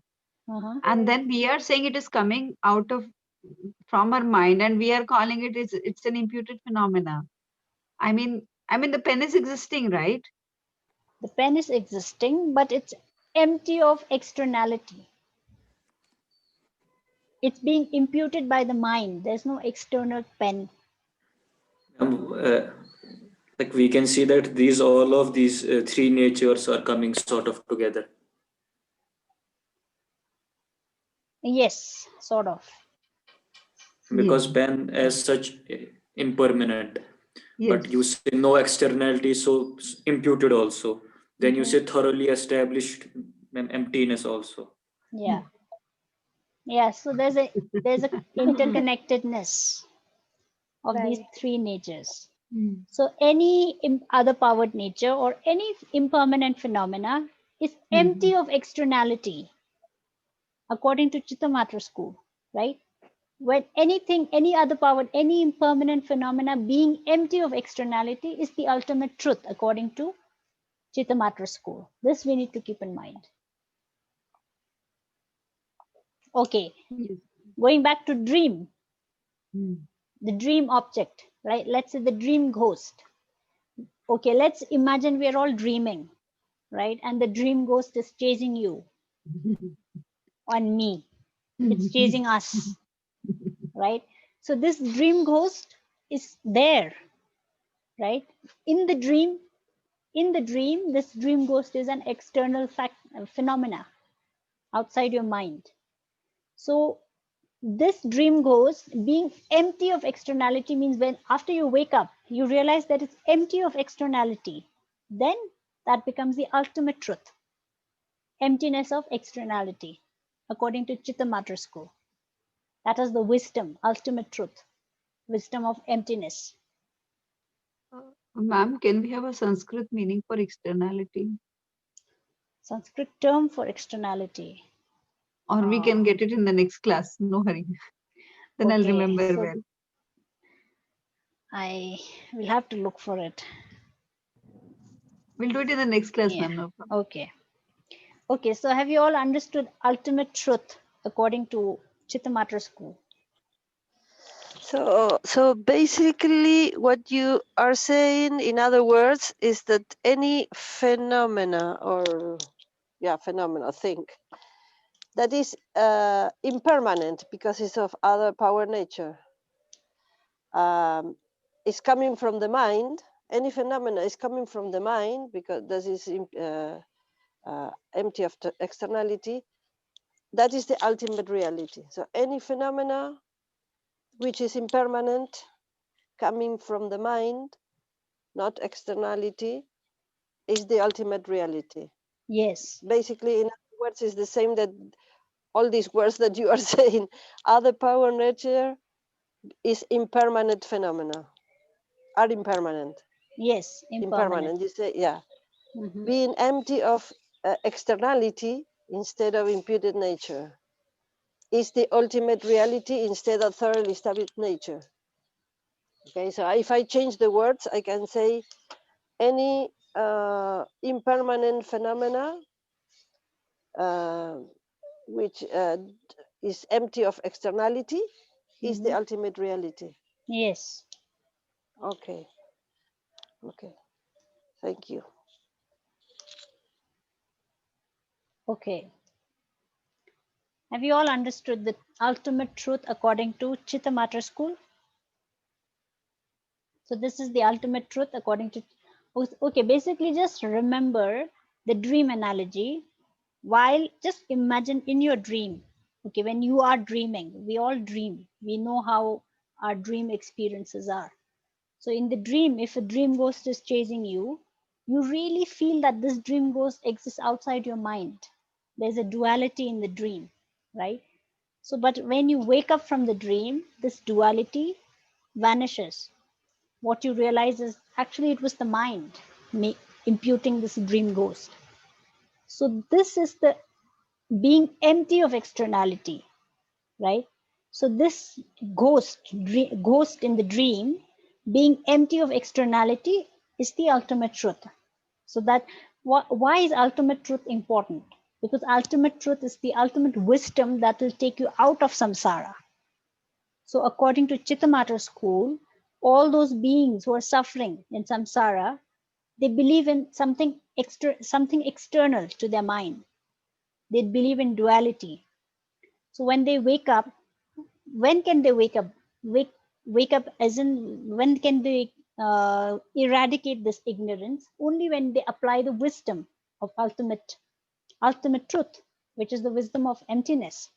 And then we are saying it is coming out of from our mind, and we are calling it's an imputed phenomena. I mean the pen is existing, right?
The pen is existing, but it's empty of externality. It's being imputed by the mind. There's no external pen.
Like we can see that all of these three natures are coming sort of together.
Yes, sort of.
Because pen as such impermanent, but you say no externality, so imputed also. Then you say thoroughly established emptiness also.
Yeah. Yeah, so there's a interconnectedness of these three natures. So any other powered nature or any impermanent phenomena is empty of externality according to Chittamatra school, right? When anything, any other powered, any impermanent phenomena being empty of externality is the ultimate truth according to Chittamatra school. This we need to keep in mind. Okay, going back to dream, the dream object, right? Let's say the dream ghost. Okay, let's imagine we're all dreaming, right? And the dream ghost is chasing you on me. It's chasing us, right? So this dream ghost is there, right? In the dream, this dream ghost is an external phenomena outside your mind. So this dream ghost being empty of externality means when after you wake up, you realize that it's empty of externality. Then that becomes the ultimate truth. Emptiness of externality, according to Chittamatra school. That is the wisdom, ultimate truth, wisdom of emptiness.
Ma'am, can we have a Sanskrit meaning for externality?
Sanskrit term for externality.
Or we can get it in the next class, no hurry. Then I'll remember well.
I will have to look for it.
We'll do it in the next class,
Yeah.
ma'am. No problem.
Okay. Okay. So have you all understood ultimate truth according to Chittamatra school?
So basically, what you are saying, in other words, is that any phenomena or phenomena, think that is impermanent because it's of other power nature, is coming from the mind. Any phenomena is coming from the mind because that is empty of externality. That is the ultimate reality. So any phenomena which is impermanent, coming from the mind, not externality, is the ultimate reality.
Yes.
Basically, in other words, is the same that all these words that you are saying. Other power nature is impermanent phenomena, are impermanent.
Yes. Impermanent.
You say, yeah.
Mm-hmm.
Being empty of externality instead of imputed nature is the ultimate reality instead of thoroughly established nature. Okay, so if I change the words, I can say any impermanent phenomena which is empty of externality is the ultimate reality.
Yes.
Okay. Okay. Thank you.
Okay. Have you all understood the ultimate truth according to Chittamatra school? So this is the ultimate truth according to. Okay, basically just remember the dream analogy. While just imagine in your dream, okay, when you are dreaming, we all dream. We know how our dream experiences are. So in the dream, if a dream ghost is chasing you, you really feel that this dream ghost exists outside your mind. There's a duality in the dream, right? So, but when you wake up from the dream, this duality vanishes. What you realize is actually it was the mind imputing this dream ghost. So, this is the being empty of externality, right? So, this ghost in the dream, being empty of externality, is the ultimate truth. So, that why is ultimate truth important? Because ultimate truth is the ultimate wisdom that will take you out of samsara. So, according to Chittamatra school, all those beings who are suffering in samsara, they believe in something external to their mind. They believe in duality. So, when they wake up, when can they wake up? Wake up as in when can they eradicate this ignorance? Only when they apply the wisdom of ultimate truth, which is the wisdom of emptiness.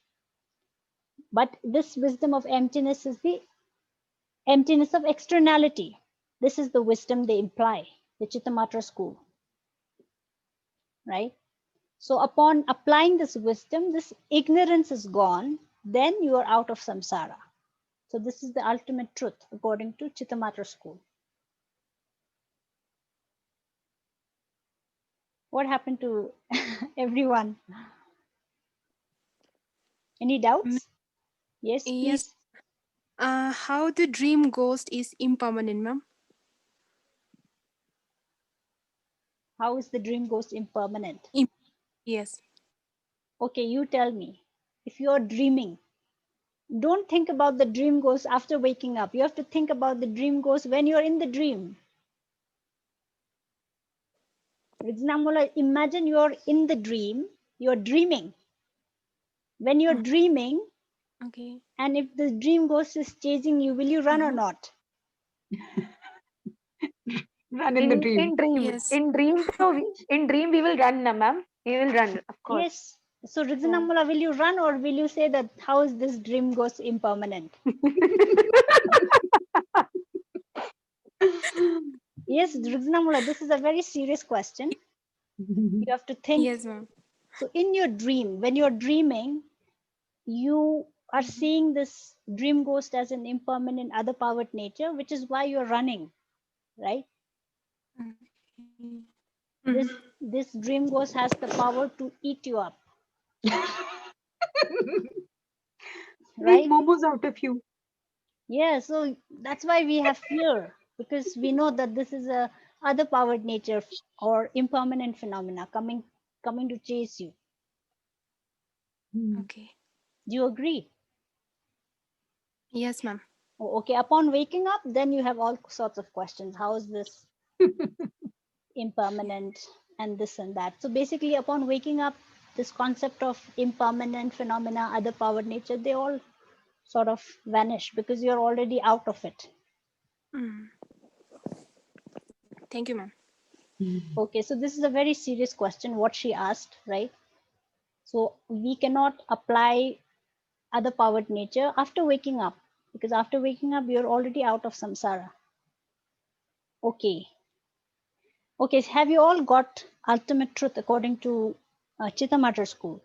But this wisdom of emptiness is the emptiness of externality. This is the wisdom they imply, the Chittamatra school, right? So upon applying this wisdom, this ignorance is gone, then you are out of samsara. So this is the ultimate truth according to Chittamatra school. What happened to everyone? Any doubts? Yes,
Yes.
please.
How the dream ghost is impermanent, ma'am?
How is the dream ghost impermanent?
Yes.
Okay, you tell me. If you are dreaming, don't think about the dream ghost after waking up. You have to think about the dream ghost when you're in the dream. For example, imagine you're in the dream, you're dreaming. When you're dreaming,
Okay.
and if the dream ghost is chasing you, will you run or not?
Run in the dream.
In dream.
Yes.
In dream we will run, na ma'am. We will run, of course.
Yes. So, Rizanamula, will you run or will you say that how is this dream ghost impermanent? Yes, Rizanamula, this is a very serious question. You have to think.
Yes, ma'am.
So, in your dream, when you're dreaming, you are seeing this dream ghost as an impermanent, other powered nature, which is why you're running, right? This dream ghost has the power to eat you up,
Make
right?
momos out of you.
Yeah, so that's why we have fear, because we know that this is a other powered nature or impermanent phenomena coming to chase you.
Okay.
Do you agree?
Yes, ma'am.
Oh, okay. Upon waking up, then you have all sorts of questions. How is this impermanent and this and that? So basically, upon waking up, this concept of impermanent phenomena, other powered nature, they all sort of vanish because you're already out of it.
Mm. Thank you, ma'am.
Okay, so this is a very serious question, what she asked, right? So we cannot apply other powered nature after waking up, because after waking up, you're already out of samsara. Okay. Okay, so have you all got ultimate truth according to Chittamatra school?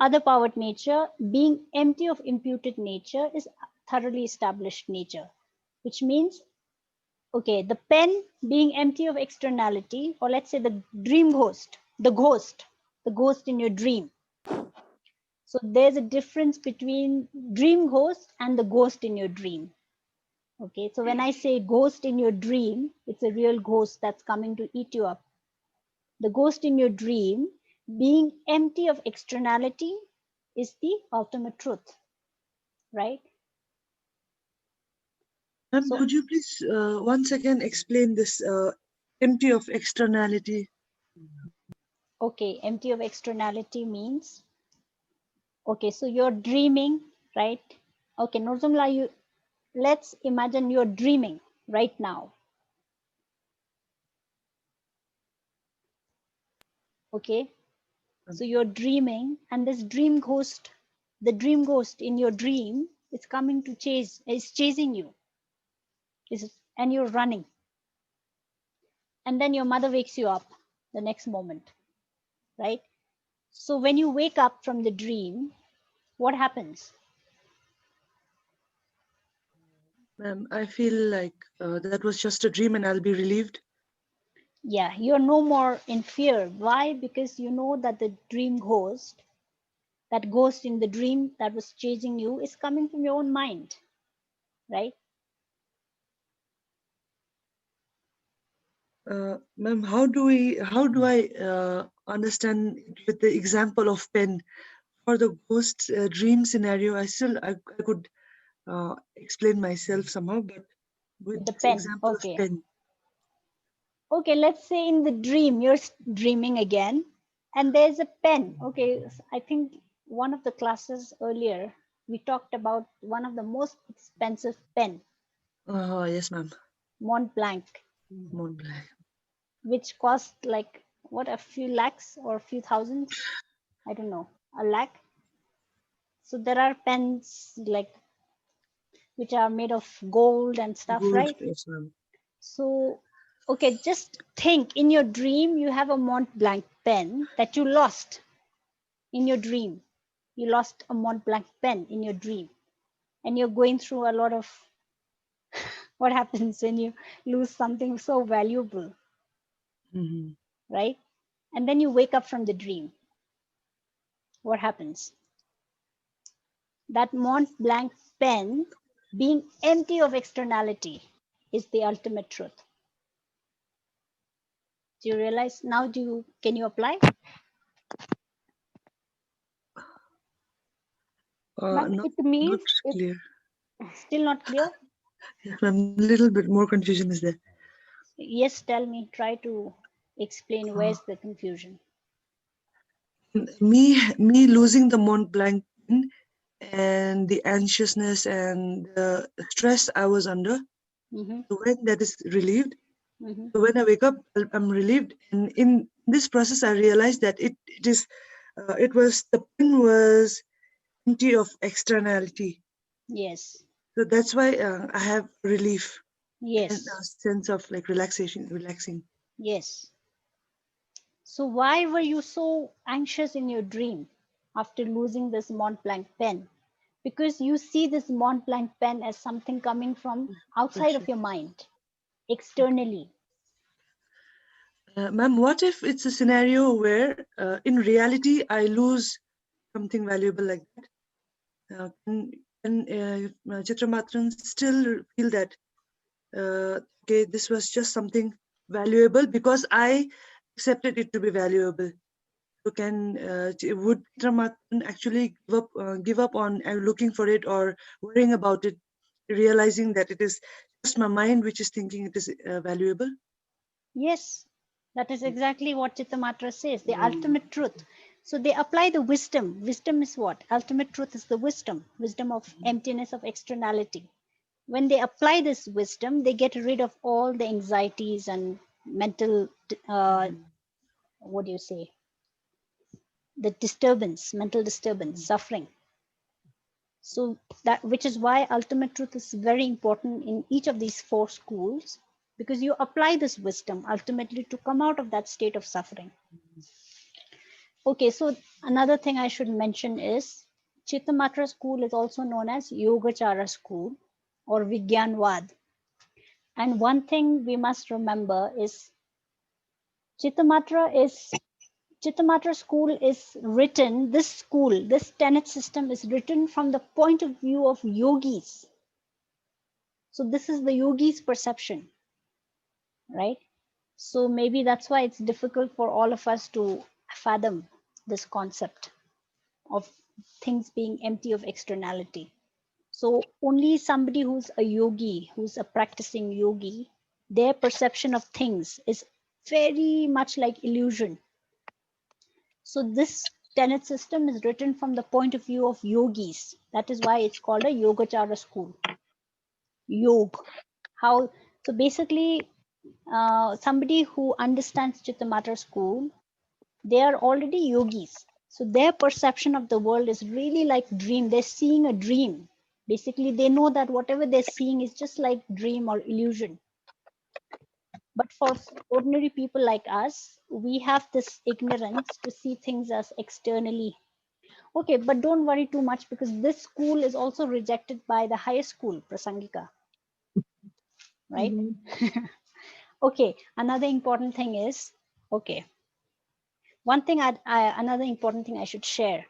Other powered nature, being empty of imputed nature, is thoroughly established nature, which means, okay, the pen being empty of externality, or let's say the dream ghost, the ghost in your dream. So there's a difference between dream ghost and the ghost in your dream. Okay, so when I say ghost in your dream, it's a real ghost that's coming to eat you up. The ghost in your dream, being empty of externality, is the ultimate truth, right?
Ma'am,
So,
could you please once again explain this empty of externality?
okay, empty of externality means, okay, so you're dreaming, right? Okay, Nurjumla, let's imagine you're dreaming right now. Okay, so you're dreaming, and this dream ghost, the dream ghost in your dream is coming to is chasing you, and you're running. And then your mother wakes you up the next moment, right? So when you wake up from the dream, what happens?
Ma'am, I feel like that was just a dream and I'll be relieved.
Yeah, you're no more in fear. Why? Because you know that the dream ghost, that ghost in the dream that was chasing you, is coming from your own mind, right?
Ma'am, how do I understand it with the example of pen? For the ghost dream scenario, I could explain myself somehow, but with
The
this
pen.
example of
Okay.
pen.
Okay, let's say in the dream, you're dreaming again, and there's a pen. Okay, I think one of the classes earlier, we talked about one of the most expensive pen,
Yes, ma'am.
Mont Blanc,
Mont Blanc.
which cost like what, a few lakhs or a few thousands? I don't know, a lakh. So there are pens like which are made of gold and stuff,
Gold,
right?
yes, ma'am.
So, okay, just think in your dream you have a Mont Blanc pen that you lost in your dream. You lost a Mont Blanc pen in your dream, and you're going through a lot of what happens when you lose something so valuable, right? And then you wake up from the dream. What happens? That Mont Blanc pen, being empty of externality, is the ultimate truth. Do you realize now? Can you apply?
Ma'am,
Not
it means
clear.
Still not clear?
Yeah, ma'am, little bit more confusion is there.
Yes, tell me. Try to explain where's the confusion.
Me losing the Mont Blanc pen and the anxiousness and the stress I was under.
Mm-hmm.
So when that is relieved,
Mm-hmm.
so when I wake up, I'm relieved. And in this process, I realized that it was the pen was empty of externality.
Yes.
So that's why I have relief and
Yes.
a sense of like relaxing.
Yes. So why were you so anxious in your dream after losing this Mont Blanc pen? Because you see this Mont Blanc pen as something coming from outside of your mind, externally.
Ma'am, what if it's a scenario where in reality I lose something valuable like that? Can Chitra Matran still feel that okay, this was just something valuable because I accepted it to be valuable. So would Chitra actually give up on looking for it or worrying about it, realizing that it is just my mind which is thinking it is valuable?
Yes, that is exactly what Chittamatra says, the ultimate truth. So they apply the wisdom. Wisdom is what? Ultimate truth is the wisdom, wisdom of emptiness of externality. When they apply this wisdom, they get rid of all the anxieties and mental, what do you say? The disturbance, mental disturbance, suffering. So that, which is why ultimate truth is very important in each of these 4 schools, because you apply this wisdom ultimately to come out of that state of suffering. Okay, so another thing I should mention is Chittamatra school is also known as Yogachara school or Vigyanvad. And one thing we must remember is Chittamatra school is written, this school, this tenet system is written from the point of view of yogis. So this is the yogi's perception, right? So maybe that's why it's difficult for all of us to fathom this concept of things being empty of externality. So only somebody who's a yogi, who's a practicing yogi, their perception of things is very much like illusion. So this tenet system is written from the point of view of yogis. That is why it's called a Yogachara school. Yog. How? So basically, somebody who understands Chittamatra school, they are already yogis. So their perception of the world is really like dream. They're seeing a dream. Basically, they know that whatever they're seeing is just like dream or illusion. But for ordinary people like us, we have this ignorance to see things as externally. Okay, but don't worry too much because this school is also rejected by the higher school, Prasangika, right? Okay, another important thing is, okay, another important thing I should share.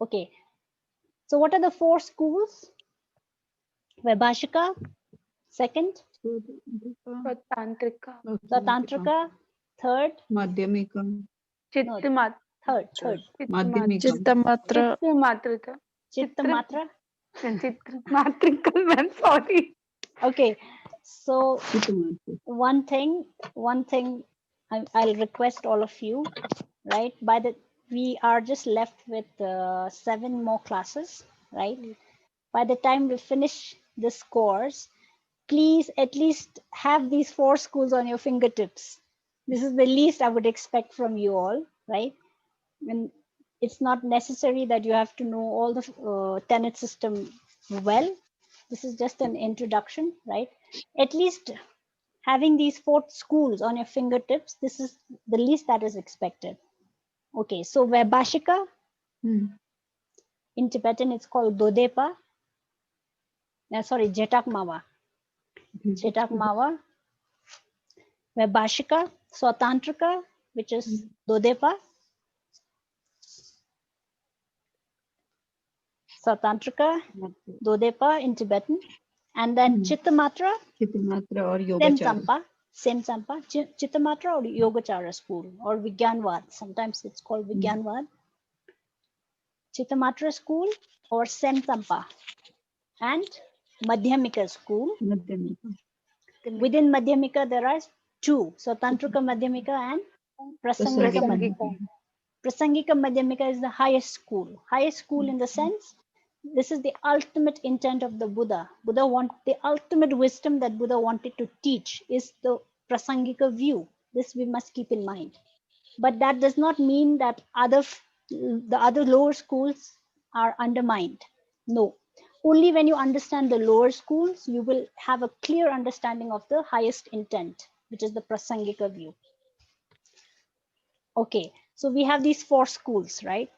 Okay, so what are the 4 schools? Vaibhashika, second.
Tantrika.
Tantrika, third.
Madhyamika.
No, third.
Chittamatra.
Chittamatra.
Chitramatrika, I'm sorry.
Okay, so one thing I'll request all of you, right? We are just left with 7 more classes, right? By the time we finish this course, please at least have these 4 schools on your fingertips. This is the least I would expect from you all, right? And it's not necessary that you have to know all the tenet system well. This is just an introduction, right? At least having these 4 schools on your fingertips, this is the least that is expected. Okay, so Vaibhashika, in Tibetan it's called Dodepa. Sorry, Jetak Mawa. Jetak Mawa. Vaibhashika, Swatantrika, which is Dodepa. Swatantrika, Dodepa in Tibetan. And then Chittamatra,
Chittamatra or Yogachara.
Same Champa, Chittamatra or Yogachara school or Vigyanvad. Sometimes it's called Vigyanvad. Chittamatra school or Sem Champa and Madhyamika school. Within Madhyamika, there are 2. So Tantrika Madhyamika and Prasangika Madhyamika. Prasangika Madhyamika is the highest school. Highest school in the sense, this is the ultimate intent of the Buddha. The ultimate wisdom that Buddha wanted to teach is the Prasangika view. This we must keep in mind. But that does not mean that the other lower schools are undermined. No. Only when you understand the lower schools, you will have a clear understanding of the highest intent, which is the Prasangika view. Okay, so we have these 4 schools, right?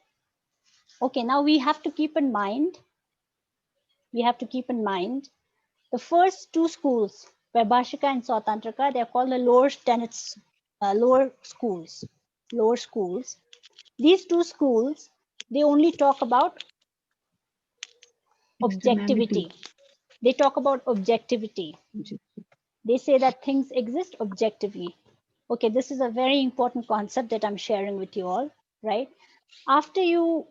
Okay, now we have to keep in mind the first 2 schools, Vaibhashika and Swatantrika, they are called the lower tenets, lower schools. These 2 schools, they only talk about objectivity. They talk about objectivity. They say that things exist objectively. Okay, this is a very important concept that I'm sharing with you all, right? After you,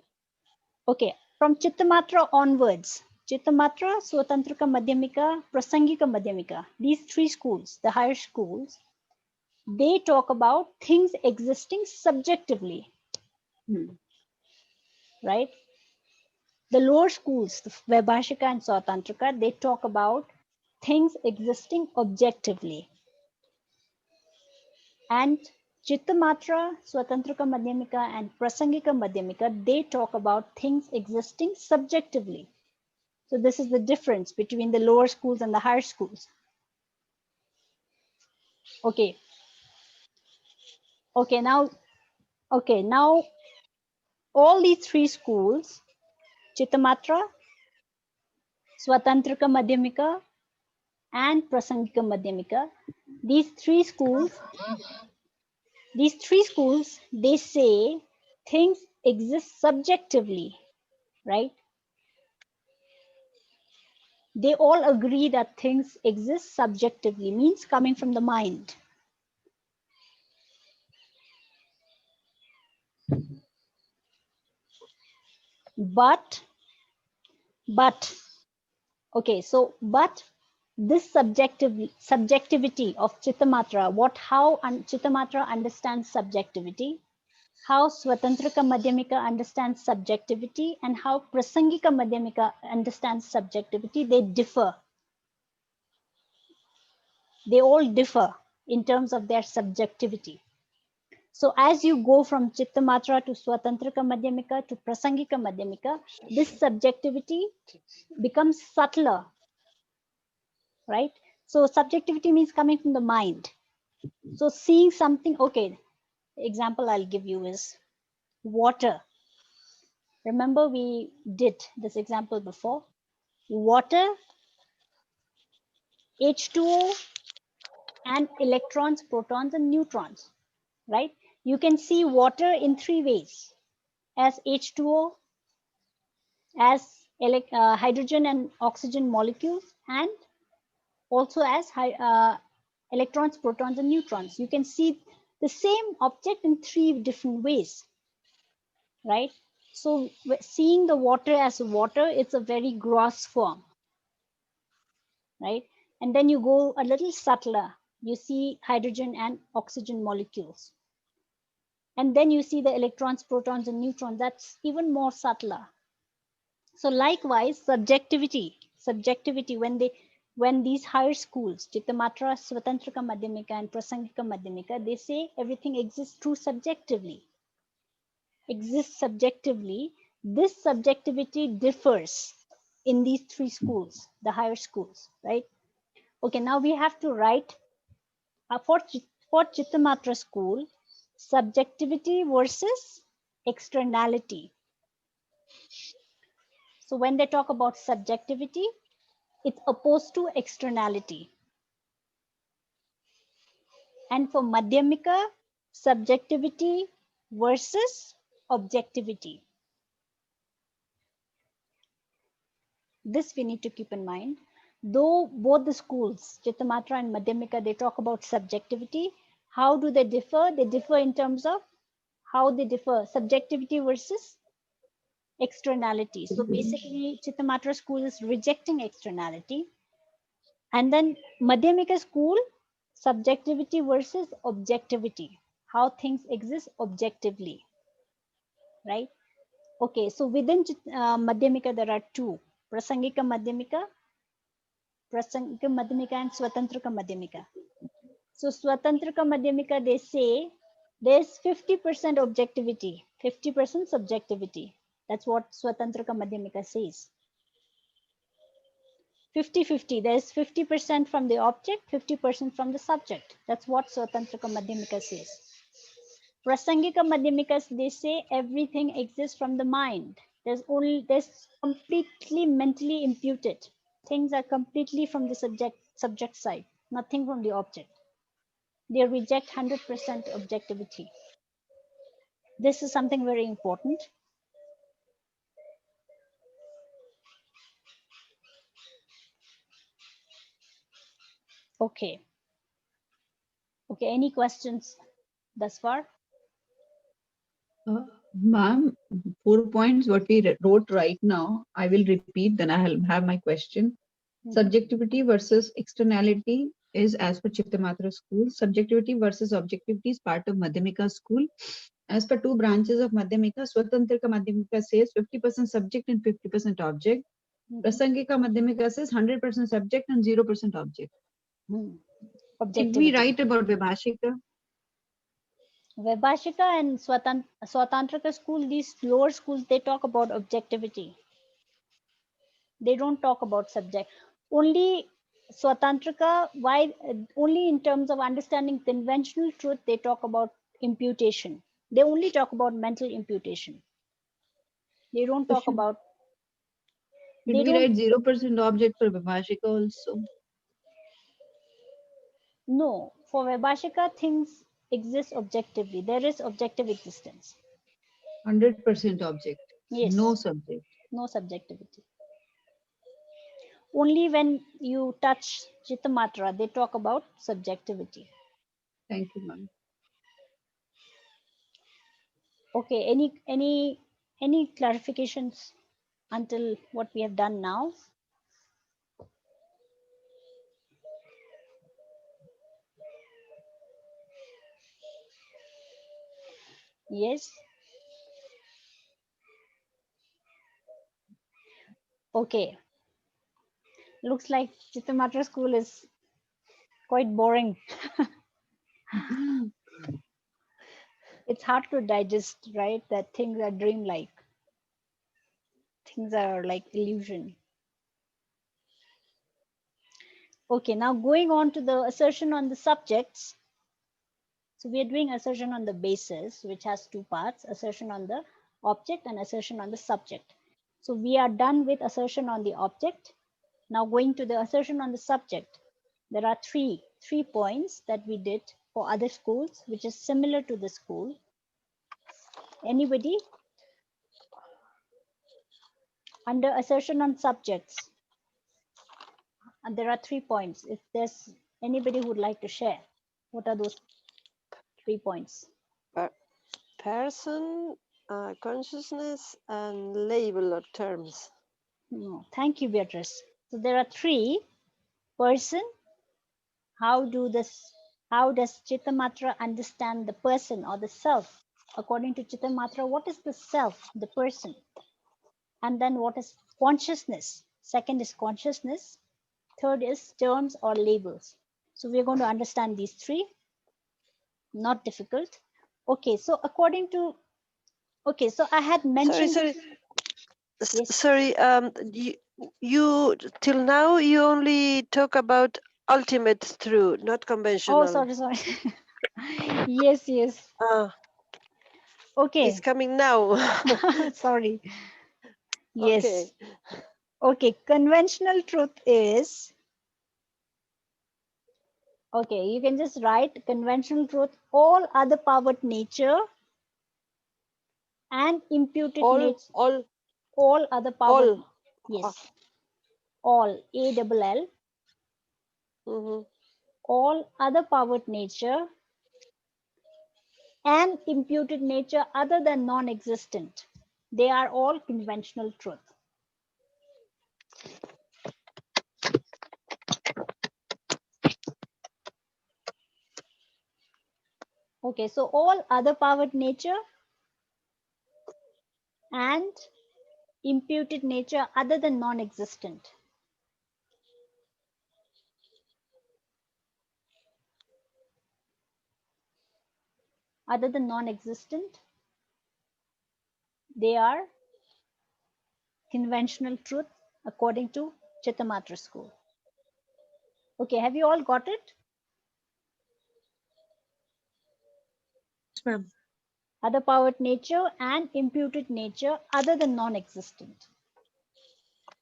okay, from Chittamatra onwards, Chittamatra, Swatantrika Madhyamika, Prasangika Madhyamika, these three schools, the higher schools, they talk about things existing subjectively, right? The lower schools, the Vaibhashika and Swatantrika, they talk about things existing objectively. And Chittamatra, Swatantrika Madhyamika, and Prasangika Madhyamika, they talk about things existing subjectively. So this is the difference between the lower schools and the higher schools. Okay. Okay, now all these three schools, Chittamatra, Swatantrika Madhyamika, and Prasangika Madhyamika, these three schools, they say things exist subjectively, right? They all agree that things exist subjectively, means coming from the mind. But okay, so but this subjectivity of Chittamatra, how Chittamatra understands subjectivity, how Swatantrika Madhyamika understands subjectivity, and how Prasangika Madhyamika understands subjectivity, they differ. They all differ in terms of their subjectivity. So as you go from Chittamatra to Swatantrika Madhyamika to Prasangika Madhyamika, this subjectivity becomes subtler, right? So subjectivity means coming from the mind. So seeing something, okay, example I'll give you is water. Remember we did this example before. Water, H2O, and electrons, protons, and neutrons, right? You can see water in three ways: as H2O, as hydrogen and oxygen molecules, and also as electrons, protons, and neutrons. You can see the same object in three different ways, right? So seeing the water as water, it's a very gross form, right? And then you go a little subtler. You see hydrogen and oxygen molecules. And then you see the electrons, protons, and neutrons. That's even more subtler. So likewise, subjectivity, when these higher schools, Chittamatra, Swatantrika Madhyamika, and Prasangika Madhyamika, they say everything exists subjectively. This subjectivity differs in these three schools, the higher schools, right? Okay, now we have to write for Chittamatra school, subjectivity versus externality. So when they talk about subjectivity, it's opposed to externality. And for Madhyamika, subjectivity versus objectivity. This we need to keep in mind. Though both the schools, Chittamatra and Madhyamika, they talk about subjectivity, how do they differ? They differ in terms of how they differ, subjectivity versus externality. So basically, Chittamatra school is rejecting externality. And then Madhyamika school, subjectivity versus objectivity, how things exist objectively, right? Okay, so within Madhyamika, there are two, Prasangika Madhyamika and Swatantrika Madhyamika. So Swatantrika Madhyamika, they say there's 50% objectivity, 50% subjectivity. That's what Swatantrika Madhyamika says. 50-50, there's 50% from the object, 50% from the subject. That's what Swatantrika Madhyamika says. Prasangika Madhyamikas, they say everything exists from the mind. There's completely mentally imputed. Things are completely from the subject side, nothing from the object. They reject 100% objectivity. This is something very important. Okay. Okay, any questions thus far?
Ma'am, 4 points what we wrote right now, I will repeat, then I'll have my question. Subjectivity versus externality is as per Chittamatra school. Subjectivity versus objectivity is part of Madhyamika school. As per two branches of Madhyamika, Swatantrika Madhyamika says 50% subject and 50% object. Prasangika Madhyamika says 100% subject and 0% object. Did we write about Vibhashika?
Vaibhashika and Swatantrika school, these lower schools, they talk about objectivity. They don't talk about subject. Only Swatantrika, why only in terms of understanding conventional truth, they talk about imputation. They only talk about mental imputation. They don't talk about.
Did we write 0% object for Vibhashika also?
No, for Vaibhashika, things exist objectively. There is objective existence.
100% object.
Yes.
No subject.
No subjectivity. Only when you touch Chittamatra, they talk about subjectivity.
Thank you, ma'am.
Okay, any clarifications until what we have done now? Yes. Okay. Looks like Chittamatra school is quite boring. It's hard to digest, right? That things are dreamlike. Things are like illusion. Okay, now going on to the assertion on the subjects. So we are doing assertion on the basis, which has two parts, assertion on the object and assertion on the subject. So we are done with assertion on the object. Now going to the assertion on the subject. There are three points that we did for other schools, which is similar to the school. Anybody? Under assertion on subjects. And there are 3 points. If there's anybody who would like to share, what are those 3 points?
Person, consciousness, and label or terms.
No, thank you, Beatrice. So there are 3: person. How does Chittamatra understand the person or the self? According to Chittamatra, what is the self, the person? And then what is consciousness? Second is consciousness. Third is terms or labels. So we're going to understand these 3. Not difficult. Okay, so according to, okay, so I had mentioned.
Sorry.
Yes.
Sorry. You till now you only talk about ultimate truth, not conventional.
Oh, sorry. Yes. Okay.
It's coming now.
Sorry. Yes. Okay. Conventional truth is. Okay, you can just write conventional truth. All other powered nature and imputed nature. All other powered. Yes. All ALL. All other powered nature and imputed nature other than non-existent. They are all conventional truth. Okay, so all other powered nature and imputed nature other than non-existent. Other than non-existent, they are conventional truth according to Chittamatra school. Okay, have you all got it?
Yes, ma'am.
Other powered nature and imputed nature other than non-existent.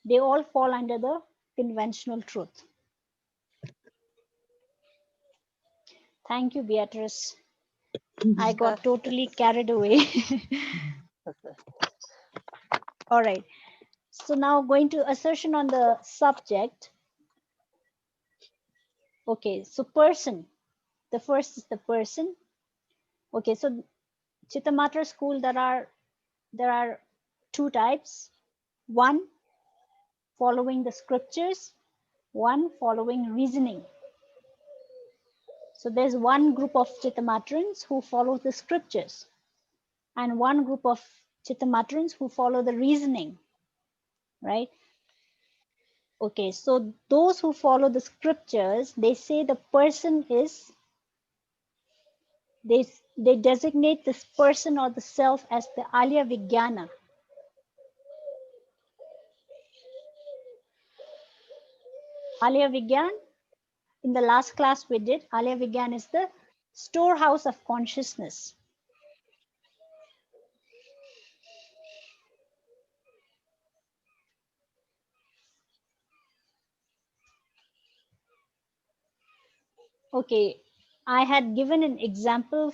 They all fall under the conventional truth. Thank you, Beatrice. I got totally carried away. All right. So now going to assertion on the subject. Okay, so person. The first is the person. Okay, so Chittamatra school, there are two types. One following the scriptures, one following reasoning. So there's one group of Chittamatrans who follow the scriptures, and one group of Chittamatrans who follow the reasoning, right? Okay, so those who follow the scriptures, they say the person is, they designate this person or the self as the Alya Vijnana. Alya Vijnan, in the last class we did, Alya Vijnan is the storehouse of consciousness. Okay, I had given an example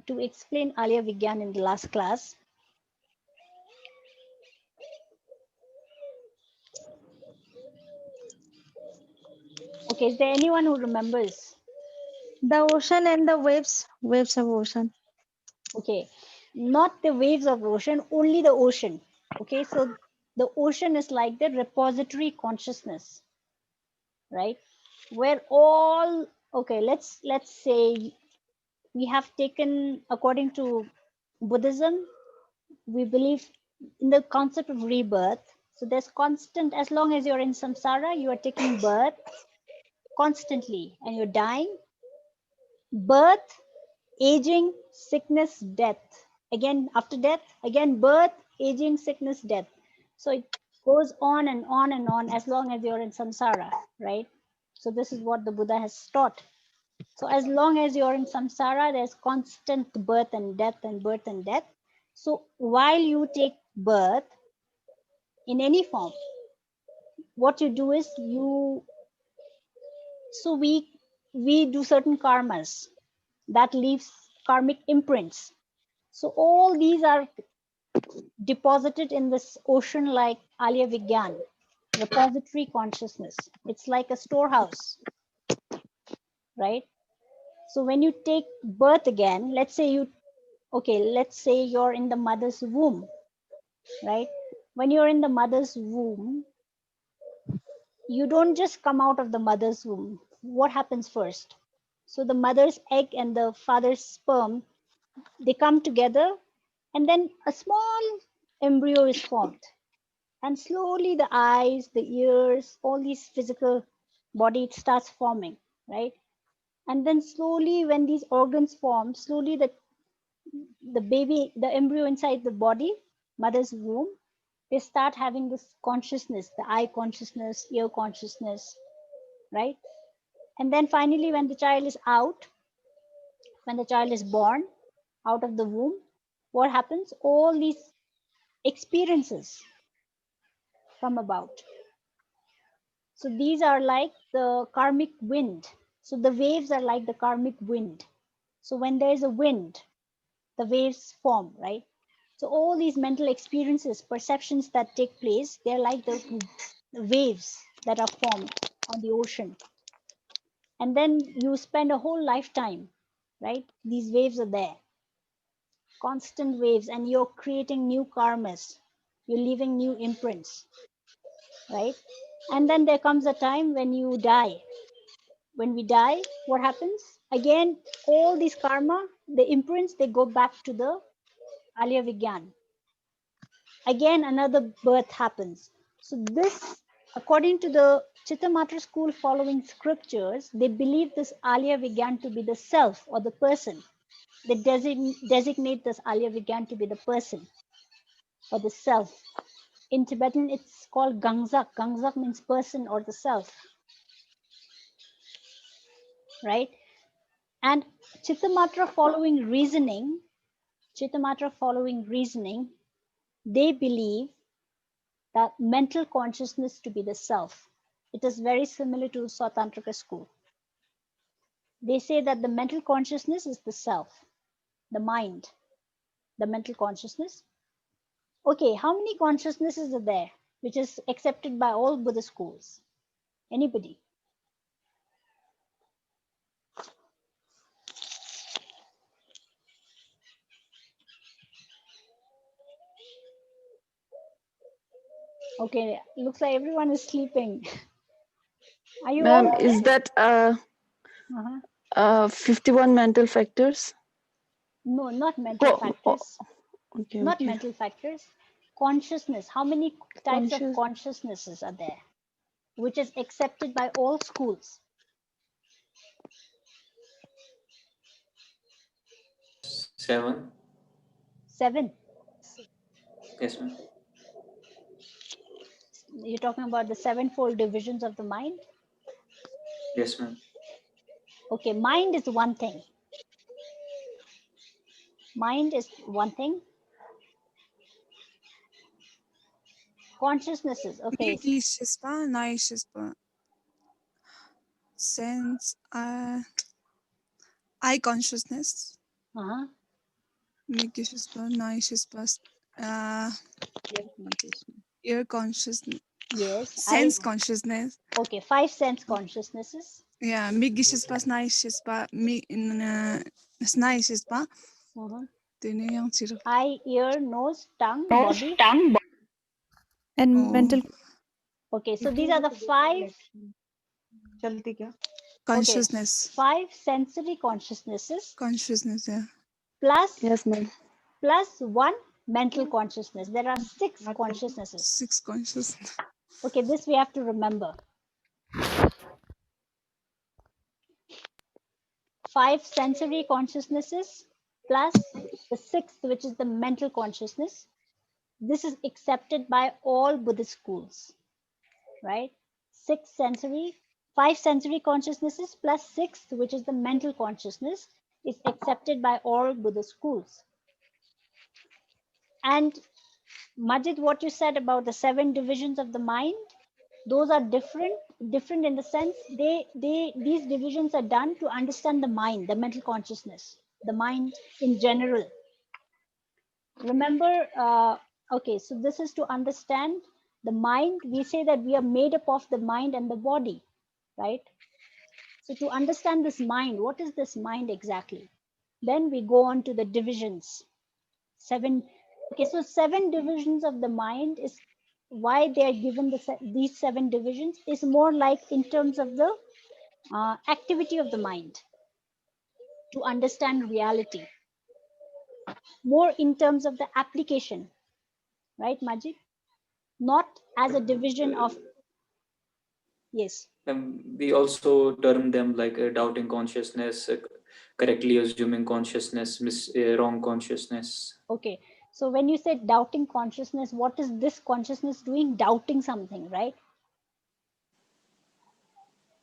to explain Alya Vijnan in the last class. Okay, is there anyone who remembers?
The ocean and the waves of ocean.
Okay, not the waves of ocean, only the ocean. Okay, so the ocean is like the repository consciousness, right? Where all, okay, let's say we have taken, according to Buddhism, we believe in the concept of rebirth. So there's constant, as long as you're in samsara, you are taking birth constantly and you're dying. Birth, aging, sickness, death. Again, after death, again, birth, aging, sickness, death. So it goes on and on and on as long as you're in samsara, right? So this is what the Buddha has taught. So as long as you're in samsara, there's constant birth and death and birth and death. So while you take birth in any form, what you do is we do certain karmas that leaves karmic imprints. So all these are deposited in this ocean like Alya Vijnan, repository consciousness. It's like a storehouse, right? So when you take birth again, let's say you're in the mother's womb, right? When you're in the mother's womb, you don't just come out of the mother's womb. What happens first? So the mother's egg and the father's sperm, they come together, and then a small embryo is formed. And slowly the eyes, the ears, all these physical body, it starts forming, right? And then slowly when these organs form, slowly the baby, the embryo inside the body, mother's womb, they start having this consciousness, the eye consciousness, ear consciousness, right? And then finally, when the child is out, when the child is born out of the womb, what happens? All these experiences come about. So these are like the karmic wind. So the waves are like the karmic wind. So when there's a wind, the waves form, right? So all these mental experiences, perceptions that take place, they're like the waves that are formed on the ocean. And then you spend a whole lifetime, right? These waves are there, constant waves, and you're creating new karmas. You're leaving new imprints, right? And then there comes a time when you die. When we die, what happens? Again, all these karma, the imprints, they go back to the Alya Vijnan. Again, another birth happens. So this, according to the Chittamatra school following scriptures, they believe this Alya Vijnan to be the self or the person. They designate this Alya Vijnan to be the person or the self. In Tibetan, it's called Gangzak. Gangzak means person or the self, right? And Chittamatra following reasoning, they believe that mental consciousness to be the self. It is very similar to Sautantrika school. They say that the mental consciousness is the self, the mind, the mental consciousness. Okay, how many consciousnesses are there, which is accepted by all Buddhist schools? Anybody? Okay, looks like everyone is sleeping. Are you
Ma'am,
all there?
is that 51 mental factors?
No, not mental factors.
Okay,
Not
okay.
mental factors. Consciousness. How many types of
Conscious.
consciousnesses are there? Which is accepted by all schools?
7.
7.
Yes, ma'am.
You're talking about the sevenfold divisions of the mind?
Yes, ma'am.
Okay, mind is one thing. Mind is one thing. Consciousnesses. Okay.
Nikishispa, Naishispa. Sense, eye consciousness. Nikishispa, Naishispa, ear consciousness.
Yes.
Sense consciousness.
Okay, 5 sense consciousnesses.
Yeah, Migishispa, Naishispa, Snaishispa.
Eye, ear, nose, tongue,
Nose,
body.
tongue, and mental.
Okay, so these are the 5.
Consciousness.
Okay, 5 sensory consciousnesses.
Consciousness, yeah.
Plus,
yes, ma'am.
Plus 1 mental consciousness. There are 6 consciousnesses.
6 consciousness.
Okay, this we have to remember. 5 sensory consciousnesses plus the 6th, which is the mental consciousness. This is accepted by all Buddhist schools, right? 5 sensory consciousnesses plus 6th, which is the mental consciousness, is accepted by all Buddhist schools. And Majid, what you said about the 7 divisions of the mind, those are different in the sense these divisions are done to understand the mind, the mental consciousness, the mind in general. Remember, okay, so this is to understand the mind. We say that we are made up of the mind and the body, right? So to understand this mind, what is this mind exactly? Then we go on to the divisions. 7. Okay, so 7 divisions of the mind is why they are given these 7 divisions is more like in terms of the activity of the mind to understand reality, more in terms of the application, right, Majid? Not as a division of, yes.
We also term them like doubting consciousness, correctly assuming consciousness, wrong consciousness.
Okay, so when you say doubting consciousness, what is this consciousness doing? Doubting something, right?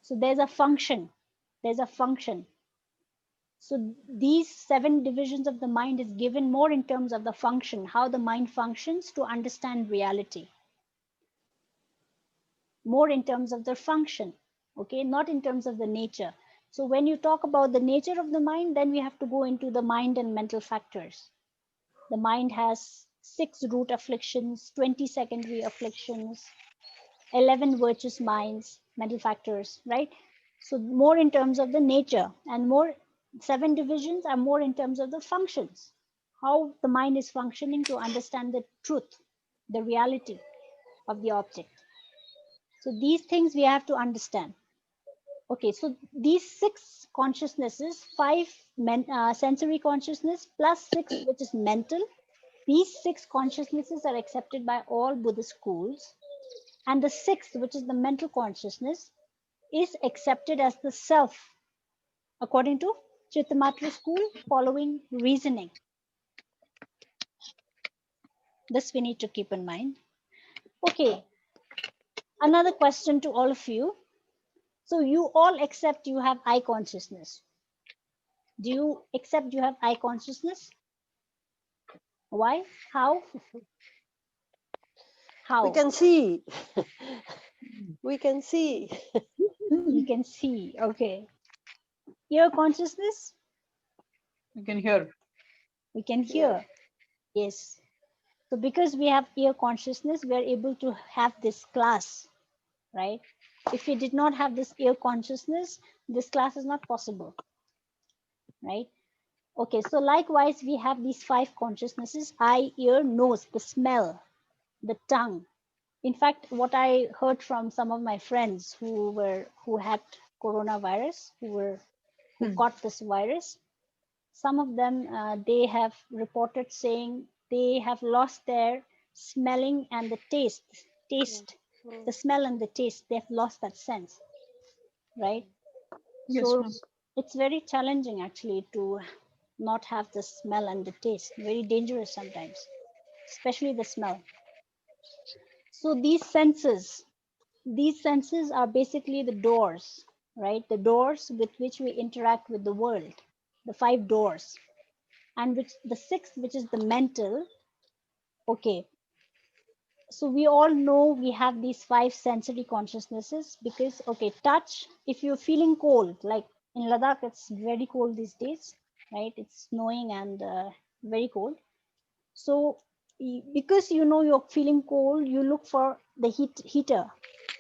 So there's a function. So these 7 divisions of the mind is given more in terms of the function, how the mind functions to understand reality. More in terms of their function, okay, not in terms of the nature. So when you talk about the nature of the mind, then we have to go into the mind and mental factors. The mind has 6 root afflictions, 20 secondary afflictions, 11 virtuous minds, mental factors, right? So more in terms of the nature, and more 7 divisions are more in terms of the functions, how the mind is functioning to understand the truth, the reality of the object. So these things we have to understand. Okay, so these 6 consciousnesses, 5 sensory consciousness plus 6, which is mental, these 6 consciousnesses are accepted by all Buddhist schools. And the 6th, which is the mental consciousness, is accepted as the self, according to Chittamatra school, following reasoning. This we need to keep in mind. Okay, another question to all of you. So you all accept you have eye consciousness. Do you accept you have eye consciousness? Why? How? How?
We can see. We can see.
You can see. Okay. Ear consciousness?
You can hear.
We can hear. Yes. So because we have ear consciousness, we are able to have this class, right? If we did not have this ear consciousness, this class is not possible, right? Okay, so likewise, we have these 5 consciousnesses: eye, ear, nose, the smell, the tongue, In fact, what I heard from some of my friends who had coronavirus, who caught this virus, some of them they have reported saying they have lost their smelling and the taste, the smell and the taste. They've lost that sense, right?
Yes,
So
ma'am.
it's very challenging actually to not have the smell and the taste. Very dangerous sometimes, especially the smell. So these senses are basically the doors, right? The doors with which we interact with the world, the five doors. And which the sixth, which is the mental. Okay, so we all know we have these five sensory consciousnesses because, okay, touch, if you're feeling cold, like in Ladakh, it's very cold these days, right? It's snowing and very cold. So because you know you're feeling cold, you look for the heater.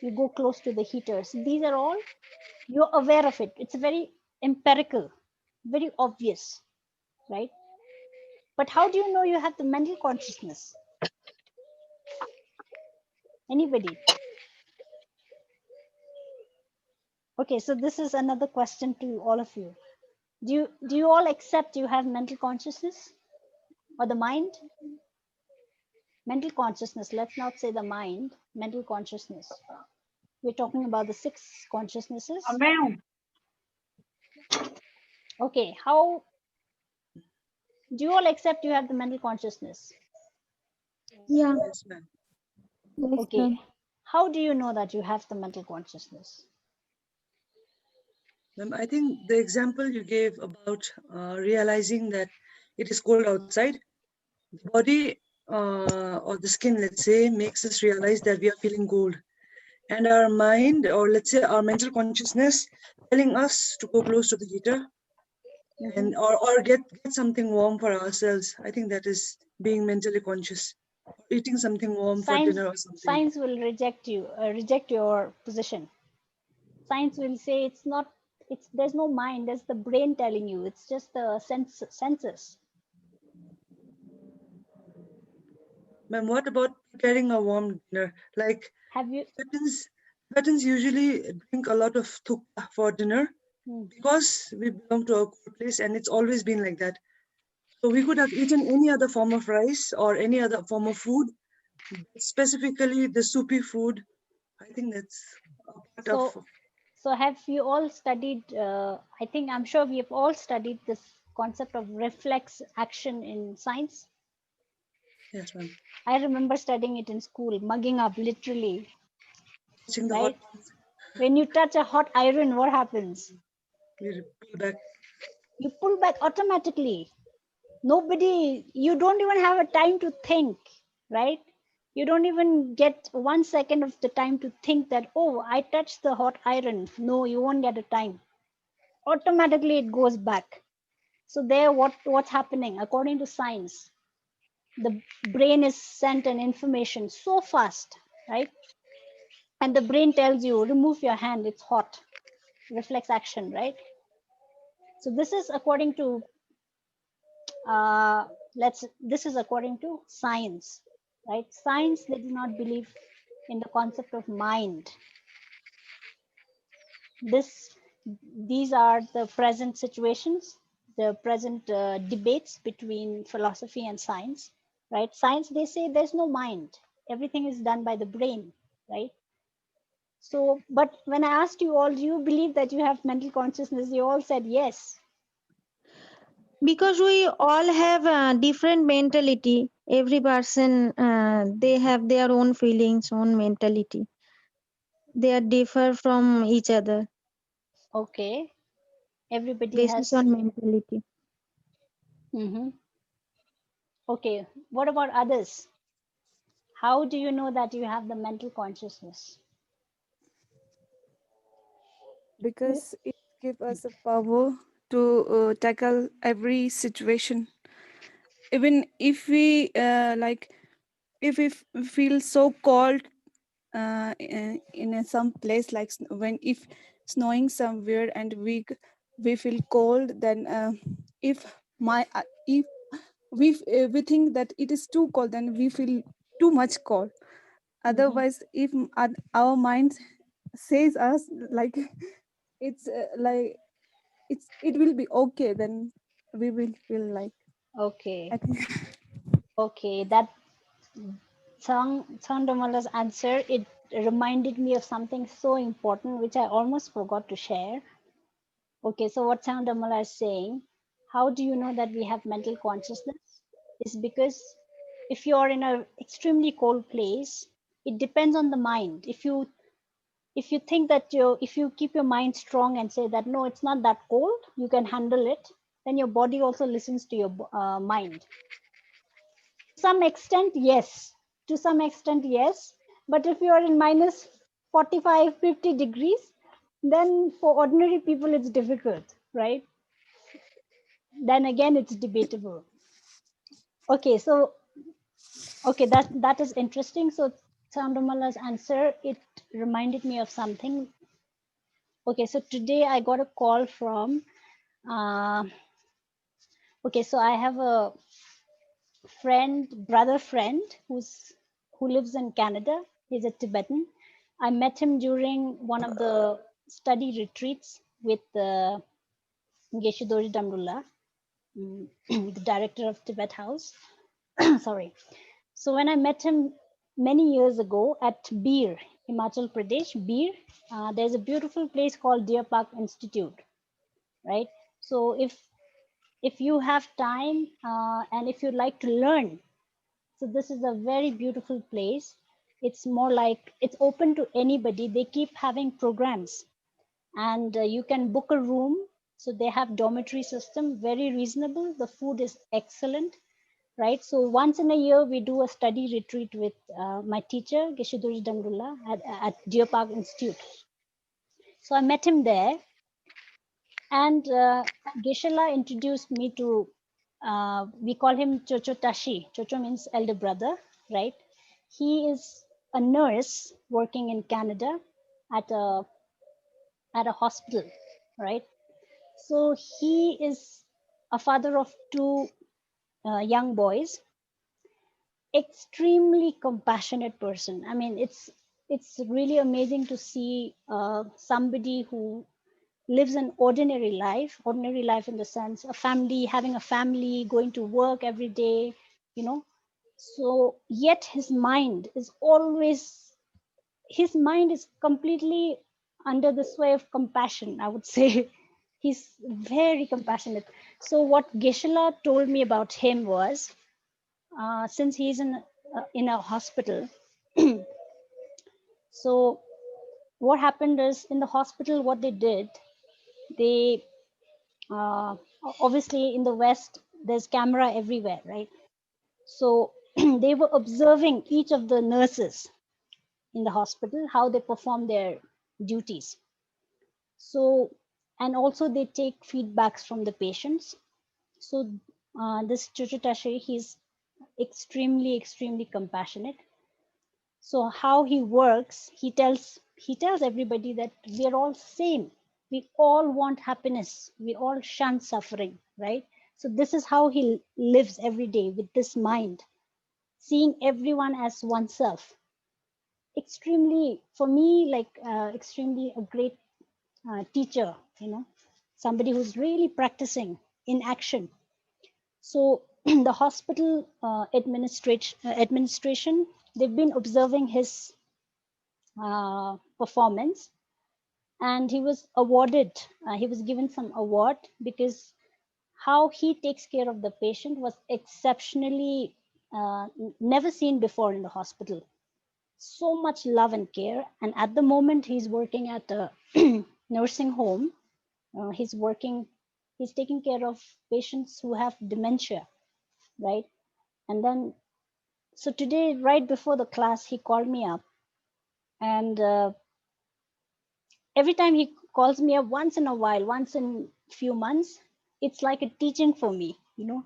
You go close to the heater. So these are all, you're aware of it. It's very empirical, very obvious, right? But how do you know you have the mental consciousness? Anybody? Okay, so this is another question to all of you. Do you all accept you have mental consciousness or the mind? Mental consciousness, let's not say the mind, mental consciousness. We're talking about the six consciousnesses. Okay, how do you all accept you have the mental consciousness?
Yeah.
Yes, ma'am.
Yes,
Okay,
ma'am.
how do you know that you have the mental consciousness?
Ma'am, I think the example you gave about realizing that it is cold outside, the body or the skin, let's say, makes us realize that we are feeling cold. And our mind, or let's say our mental consciousness, telling us to go close to the heater and or get something warm for ourselves. I think that is being mentally conscious. Eating something warm for
Science,
dinner or something.
science will reject your position. Science will say it's not, it's, there's no mind, there's the brain telling you, it's just the senses.
Ma'am, what about preparing a warm dinner? Like,
have you
Tibetans usually drink a lot of thukpa for dinner because we belong to a cold place and it's always been like that. So we could have eaten any other form of rice or any other form of food, specifically the soupy food. I think that's a part
So,
of.
so have you all studied, I think, I'm sure we have all studied this concept of reflex action in science.
Yes, ma'am.
I remember studying it in school, mugging up literally.
Touching the
Right?
hot ones,
When you touch a hot iron, what happens?
we pull back.
You pull back automatically. Nobody, you don't even have a time to think, right? You don't even get 1 second of the time to think that, oh, I touched the hot iron. No, you won't get a time. Automatically it goes back. So there, what's happening according to science? The brain is sent an information so fast, right? And the brain tells you, remove your hand, it's hot. Reflex action, right? So this is according to this is according to science, right? Science, they do not believe in the concept of mind. These are the present situations, the present debates between philosophy and science, right? Science, they say there's no mind, everything is done by the brain, right? So, but when I asked you all, do you believe that you have mental consciousness, you all said yes.
Because we all have a different mentality. Every person, they have their own feelings, own mentality. They are differ from each other.
Okay, everybody
Basis
has.
on mentality.
Okay, what about others? How do you know that you have the mental consciousness?
Because it gives us a power to tackle every situation. Even if we if we feel so cold in some place, like when if snowing somewhere and we feel cold, then if we think that it is too cold, then we feel too much cold. Otherwise, if our mind says us like it's it will be okay, then we will feel like
Okay.
I think.
Okay, that Soundamala's answer, it reminded me of something so important which I almost forgot to share. Okay, so what Soundamala is saying, how do you know that we have mental consciousness? Is because if you're in an extremely cold place, it depends on the mind. If you think that if you keep your mind strong and say that no, it's not that cold, you can handle it, then your body also listens to your mind. Some extent, yes. To some extent, yes. But if you are in minus 45, 50 degrees, then for ordinary people, it's difficult, right? Then again, it's debatable. Okay, so, okay, that is interesting. So Soundamala's answer, it reminded me of something. Okay, so today I got a call from, okay, so I have a brother friend who lives in Canada. He's a Tibetan. I met him during one of the study retreats with Geshe Dori Damrullah, the director of Tibet House. Sorry. So when I met him many years ago at Bir, Himachal Pradesh, Bir, there's a beautiful place called Deer Park Institute, right? So if you have time and if you'd like to learn, so this is a very beautiful place. It's more like it's open to anybody. They keep having programs, and you can book a room. So they have dormitory system, very reasonable. The food is excellent, right? So once in a year, we do a study retreat with my teacher, Geshiduri Damrullah, at Deer Park Institute. So I met him there, and Geshe-la introduced me to, we call him Chocho Tashi. Chocho means elder brother, right? He is a nurse working in Canada at a hospital, right? So he is a father of two young boys, extremely compassionate person. I mean, it's really amazing to see somebody who lives an ordinary life in the sense a family, having a family, going to work every day, you know. So yet his mind is completely under the sway of compassion, I would say. He's very compassionate. So what Geshe-la told me about him was, since he's in a hospital, so what happened is in the hospital, what they did, they uh, obviously in the West, there's camera everywhere, right? So they were observing each of the nurses in the hospital, how they perform their duties. So, and also they take feedbacks from the patients. So this Chuchutashi, he's extremely compassionate. So how he works, he tells everybody that we are all same. We all want happiness. We all shun suffering, right? So this is how he lives every day with this mind, seeing everyone as oneself. Extremely, for me, like extremely a great teacher, you know, somebody who's really practicing in action. So the hospital administration, they've been observing his performance, and he was awarded, he was given some award because how he takes care of the patient was exceptionally never seen before in the hospital. So much love and care. And at the moment, he's working at a nursing home. He's taking care of patients who have dementia, right? And then, so today, right before the class, he called me up, and every time he calls me up, once in a while, once in few months, it's like a teaching for me, you know.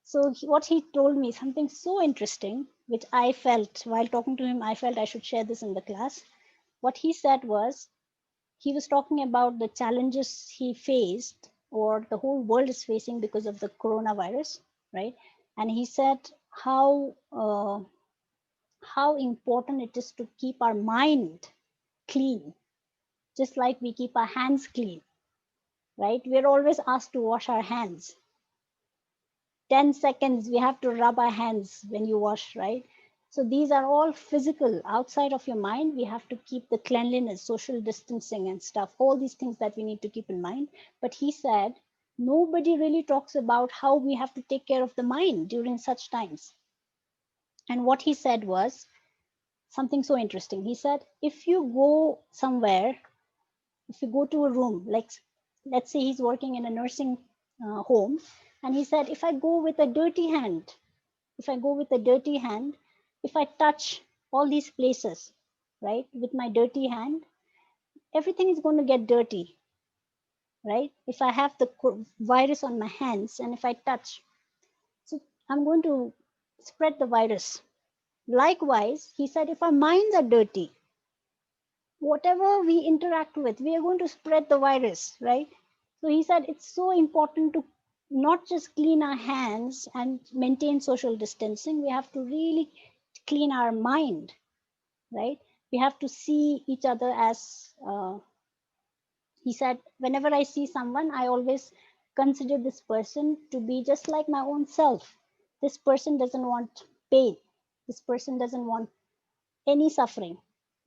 So what he told me, something so interesting, which I felt while talking to him, I felt I should share this in the class. What he said was, he was talking about the challenges he faced or the whole world is facing because of the coronavirus, right? And he said how important it is to keep our mind clean, just like we keep our hands clean, right? We're always asked to wash our hands. 10 seconds we have to rub our hands when you wash, right? So these are all physical. Outside of your mind, we have to keep the cleanliness, social distancing and stuff, all these things that we need to keep in mind. But he said, nobody really talks about how we have to take care of the mind during such times. And what he said was something so interesting. He said, if you go somewhere, if you go to a room, like let's say he's working in a nursing home, and he said, if I go with a dirty hand, if I go with a dirty hand, if I touch all these places, right, with my dirty hand, everything is going to get dirty, right? If I have the virus on my hands and if I touch, so I'm going to spread the virus. Likewise, he said, if our minds are dirty, whatever we interact with, we are going to spread the virus, right? So he said it's so important to not just clean our hands and maintain social distancing, we have to really clean our mind, right? We have to see each other as, he said, whenever I see someone, I always consider this person to be just like my own self. This person doesn't want pain. This person doesn't want any suffering,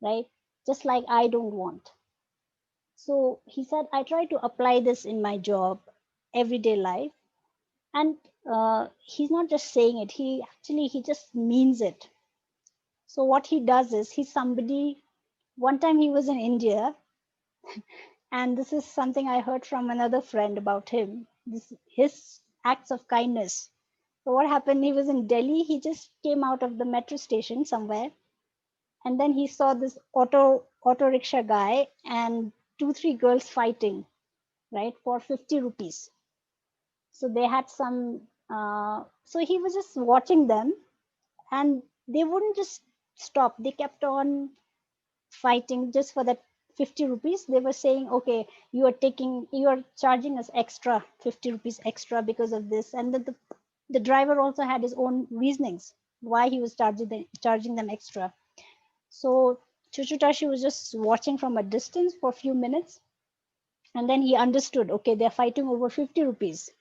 right? Just like I don't want. So he said, I try to apply this in my job, everyday life. And he's not just saying it, he just means it. So what he does is, he's somebody, one time he was in India, and this is something I heard from another friend about him, his acts of kindness. So what happened, he was in Delhi, he just came out of the metro station somewhere, and then he saw this auto rickshaw guy and 2-3 girls fighting, right, for 50 rupees. So they had some, so he was just watching them, and they wouldn't just stop. They kept on fighting just for that 50 rupees. They were saying, okay, you are charging us extra 50 rupees extra because of this. And then the driver also had his own reasonings why he was charging them extra. So Chuchutashi was just watching from a distance for a few minutes, and then he understood, okay, they're fighting over 50 rupees.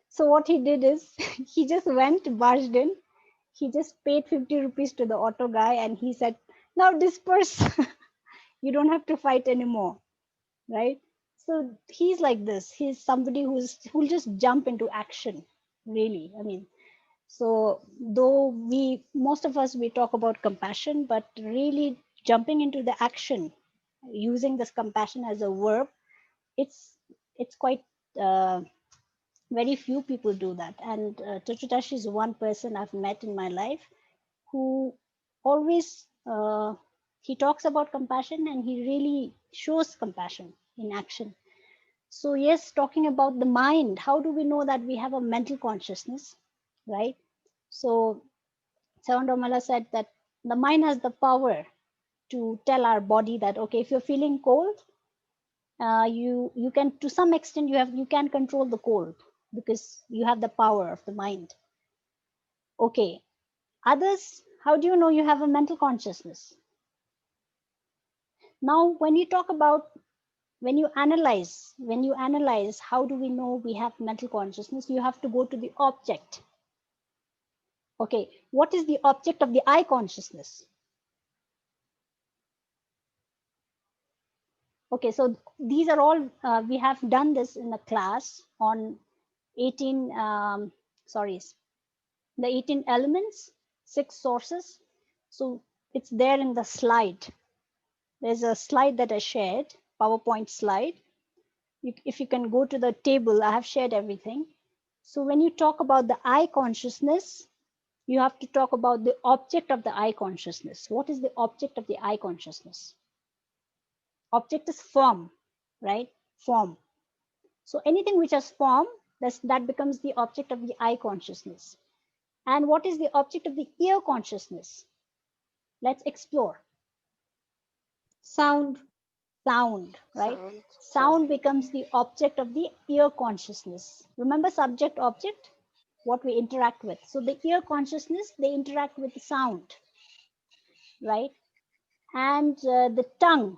So what he did is, he just barged in, he just paid 50 rupees to the auto guy, and he said, now disperse. You don't have to fight anymore, right? So he's like this. He's somebody who'll just jump into action, really. I mean, so though most of us, we talk about compassion, but really jumping into the action, using this compassion as a verb, it's quite very few people do that. And Tochutashi is one person I've met in my life who always he talks about compassion, and he really shows compassion in action. So yes, talking about the mind, how do we know that we have a mental consciousness, right? So Savandomala said that the mind has the power to tell our body that, okay, if you're feeling cold, you can, to some extent, you can control the cold because you have the power of the mind. Okay, others, how do you know you have a mental consciousness? Now, when you talk about, when you analyze, how do we know we have mental consciousness? You have to go to the object. Okay, what is the object of the I consciousness? Okay, so these are all, we have done this in a class on 18, the 18 elements, 6 sources. So it's there in the slide. There's a slide that I shared, PowerPoint slide. If you can go to the table, I have shared everything. So when you talk about the I consciousness, you have to talk about the object of the I consciousness. What is the object of the I consciousness? Object is form, right? Form. So anything which has form, that becomes the object of the I consciousness. And what is the object of the ear consciousness? Let's explore.
Sound.
Sound, right? Sound becomes the object of the ear consciousness. Remember subject, object, what we interact with. So the ear consciousness, they interact with the sound. right? And the tongue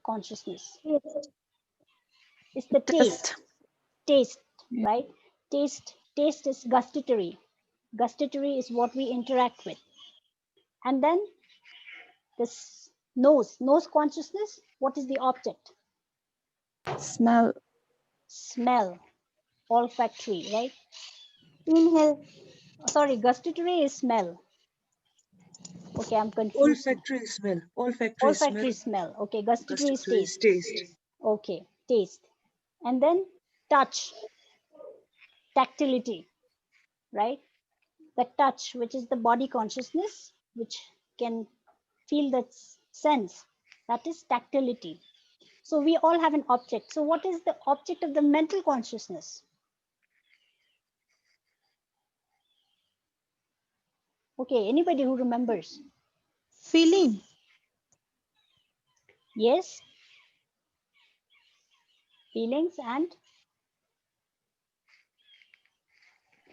consciousness is the taste, right? Taste is gustatory is what we interact with. And then this nose consciousness, what is the object? Smell, olfactory, right? Inhale, sorry, gustatory is smell. Okay, I'm confused.
Olfactory smell. Olfactory
Smell. Okay, gustatory is
Gustatory is
taste.
taste.
Okay, taste. And then touch, tactility, right? The touch, which is the body consciousness, which can feel that sense, that is tactility. So we all have an object. So what is the object of the mental consciousness? Okay, anybody who remembers?
Feeling.
Yes. Feelings and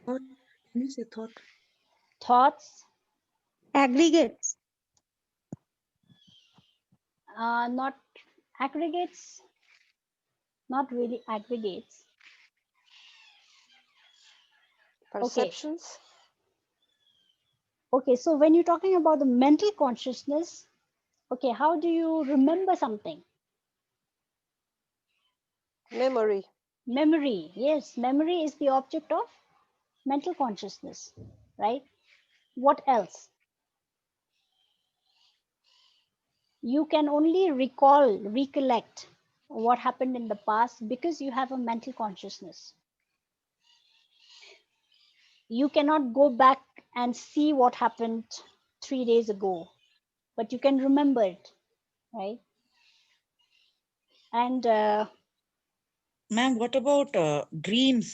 Thought. Can you say thought?
thoughts.
Aggregates.
Not aggregates. Not really aggregates.
Perceptions.
Okay, so when you're talking about the mental consciousness, okay, how do you remember something?
Memory.
Memory, yes, memory is the object of mental consciousness, right? What else? You can only recollect what happened in the past because you have a mental consciousness. You cannot go back and see what happened 3 days ago, but you can remember it, right? And
Ma'am, what about dreams?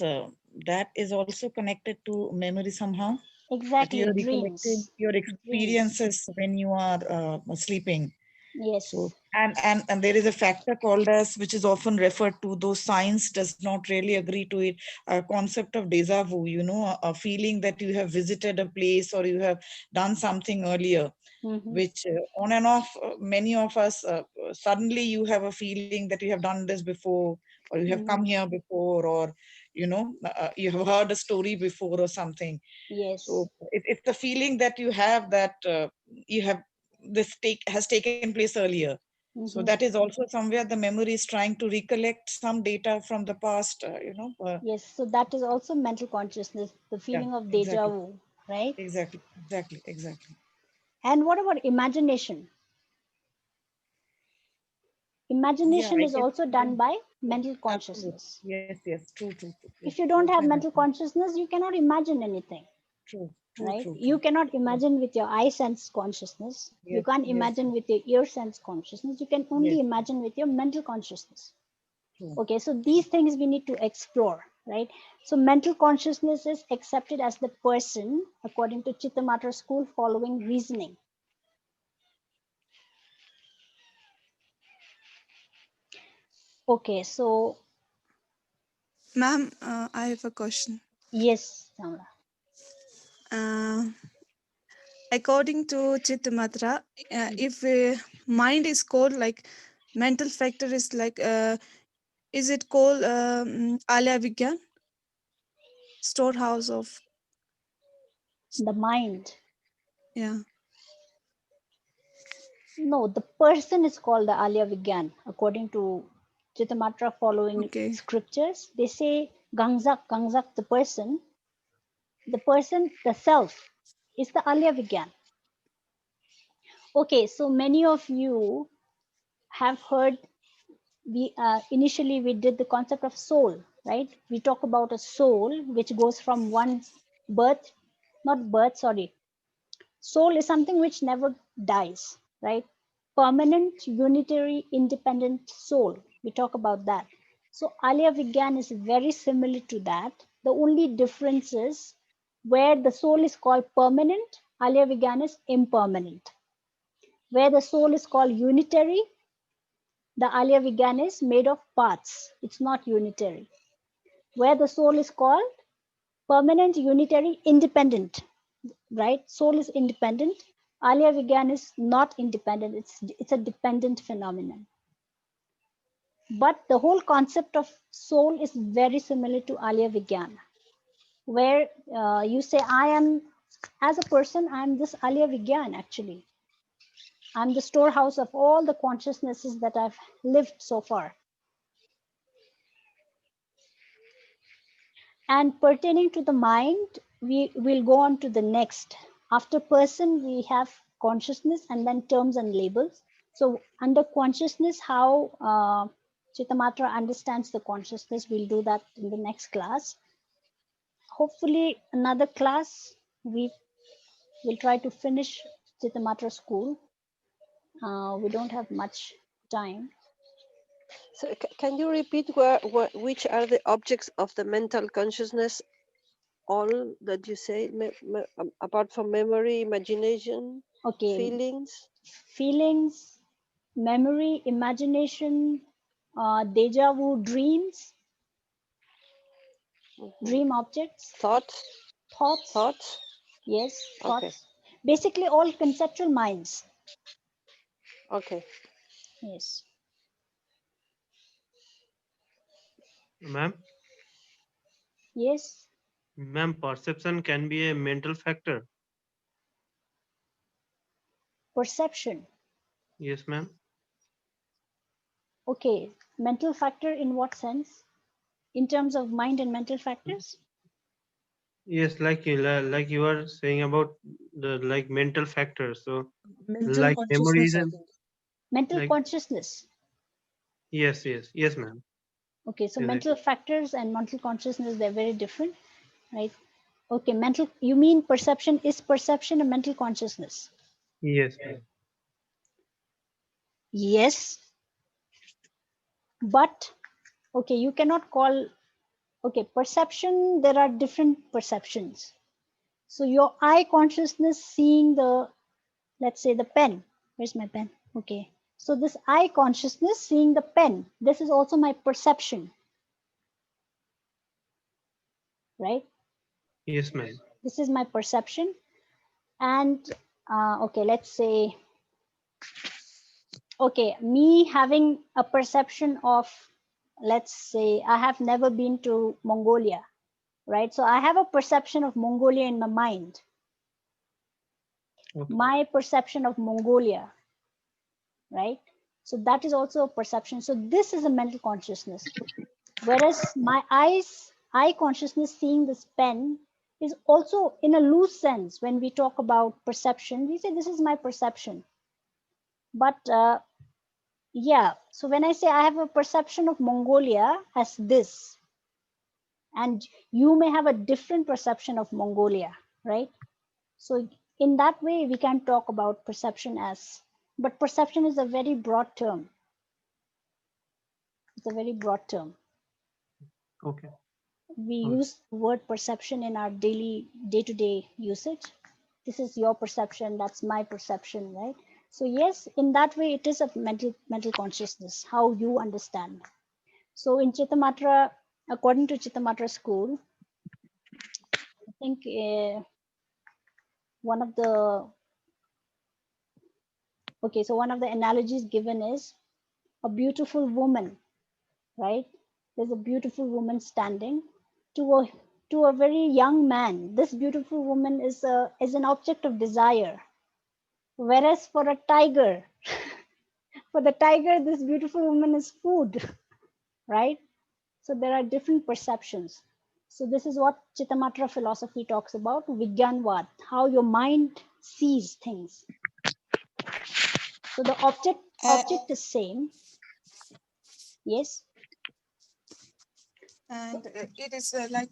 That is also connected to memory somehow? That
exactly,
you're recollecting
dreams.
your experiences when you are sleeping.
Yes.
So, and there is a factor called as, which is often referred to, though science does not really agree to it, a concept of deja vu, you know, a feeling that you have visited a place or you have done something earlier, which on and off, many of us, suddenly you have a feeling that you have done this before, or you have come here before, or, you know, you have heard a story before or something.
Yes.
So it's the feeling that you have that you have, has taken place earlier. So that is also somewhere the memory is trying to recollect some data from the past, you know.
Yes, so that is also mental consciousness, the
Yeah,
feeling of deja
exactly.
vu, right?
Exactly.
And what about imagination?
Yeah,
Imagination
I
is
guess.
also done by mental
Absolutely.
consciousness.
Yes, true.
If you don't
Yes,
have
ma'am.
mental consciousness, you cannot imagine anything,
True.
right? You cannot imagine with your eye sense consciousness. You
Yes,
can't
yes,
imagine with your ear sense consciousness. You can only
yes.
imagine with your mental consciousness.
True.
Okay, so these things we need to explore, right? So mental consciousness is accepted as the person, according to Chittamatra school, following reasoning. Okay, so
Ma'am, I have a question.
yes, Samla.
According to Chittamatra, if mind is called like mental factor is like, is it called Alya Vigyan? Storehouse of
The mind.
Yeah.
No, the person is called the Alya Vigyan, according to Chittamatra following scriptures. They say Gangzak, the person, the self, is the Alya Vigyan. Okay, so many of you have heard, we initially we did the concept of soul, right? We talk about a soul which goes from one birth, not birth, sorry. Soul is something which never dies, right? Permanent, unitary, independent soul. We talk about that. So Alya Vigyan is very similar to that. The only difference is where the soul is called permanent, Alya Vigyan is impermanent. Where the soul is called unitary, the Alya Vigyan is made of parts. It's not unitary. Where the soul is called permanent, unitary, independent. right? Soul is independent. Alaya Vigyan is not independent. It's a dependent phenomenon. But the whole concept of soul is very similar to Alaya Vigyan, where you say, I am, as a person, I am this Alaya Vigyan actually. I'm the storehouse of all the consciousnesses that I've lived so far. And pertaining to the mind, we will go on to the next. After person, we have consciousness and then terms and labels. So under consciousness, how Chittamatra understands the consciousness, we'll do that in the next class. Hopefully another class, we will try to finish Chittamatra school. We don't have much time.
So can you repeat which are the objects of the mental consciousness? All that you say, apart from memory, imagination,
Okay,
feelings?
Feelings, memory, imagination, deja vu, dreams, dream objects,
Thoughts?
thoughts, yes,
Okay.
thoughts. Basically all conceptual minds.
Okay.
Yes.
Ma'am,
Yes.
ma'am, perception can be a mental factor.
Perception.
Yes, ma'am.
Okay. Mental factor in what sense? In terms of mind and mental factors?
Yes, like you are saying about the like mental factors. So
Mental
like memories
consciousness, I
and
think.
Mental
like
consciousness.
yes, ma'am.
Okay, so
Exactly.
mental factors and mental consciousness, they're very different, right? Okay, mental, you mean perception, is perception a mental consciousness?
Yes, ma'am.
Yes, but okay, you cannot call, okay, perception, there are different perceptions. So your eye consciousness seeing the, let's say the pen, where's my pen? Okay, so this eye consciousness seeing the pen, this is also my perception, right?
Yes, ma'am.
This is my perception. And okay, let's say, okay, me having a perception of, let's say I have never been to Mongolia, right? So I have a perception of Mongolia in my mind.
Okay.
My perception of Mongolia, right? So that is also a perception. So this is a mental consciousness. Whereas my eye consciousness seeing this pen is also in a loose sense. When we talk about perception, we say this is my perception. But yeah, so when I say I have a perception of Mongolia as this, and you may have a different perception of Mongolia, right? So in that way, we can talk about perception as, but perception is a very broad term. It's a very broad term.
Okay.
We
Okay.
use the word perception in our daily, day-to-day usage. This is your perception, that's my perception, right? So yes, in that way, it is a mental consciousness, how you understand. So in Chittamatra, according to Chittamatra school, I think one of the, okay, so one of the analogies given is a beautiful woman, right? There's a beautiful woman standing to a very young man. This beautiful woman is an object of desire. Whereas for a tiger, for the tiger, this beautiful woman is food, right? So there are different perceptions. So this is what Chittamatra philosophy talks about, Vigyanvad, how your mind sees things. So the object is same. Yes.
And it is like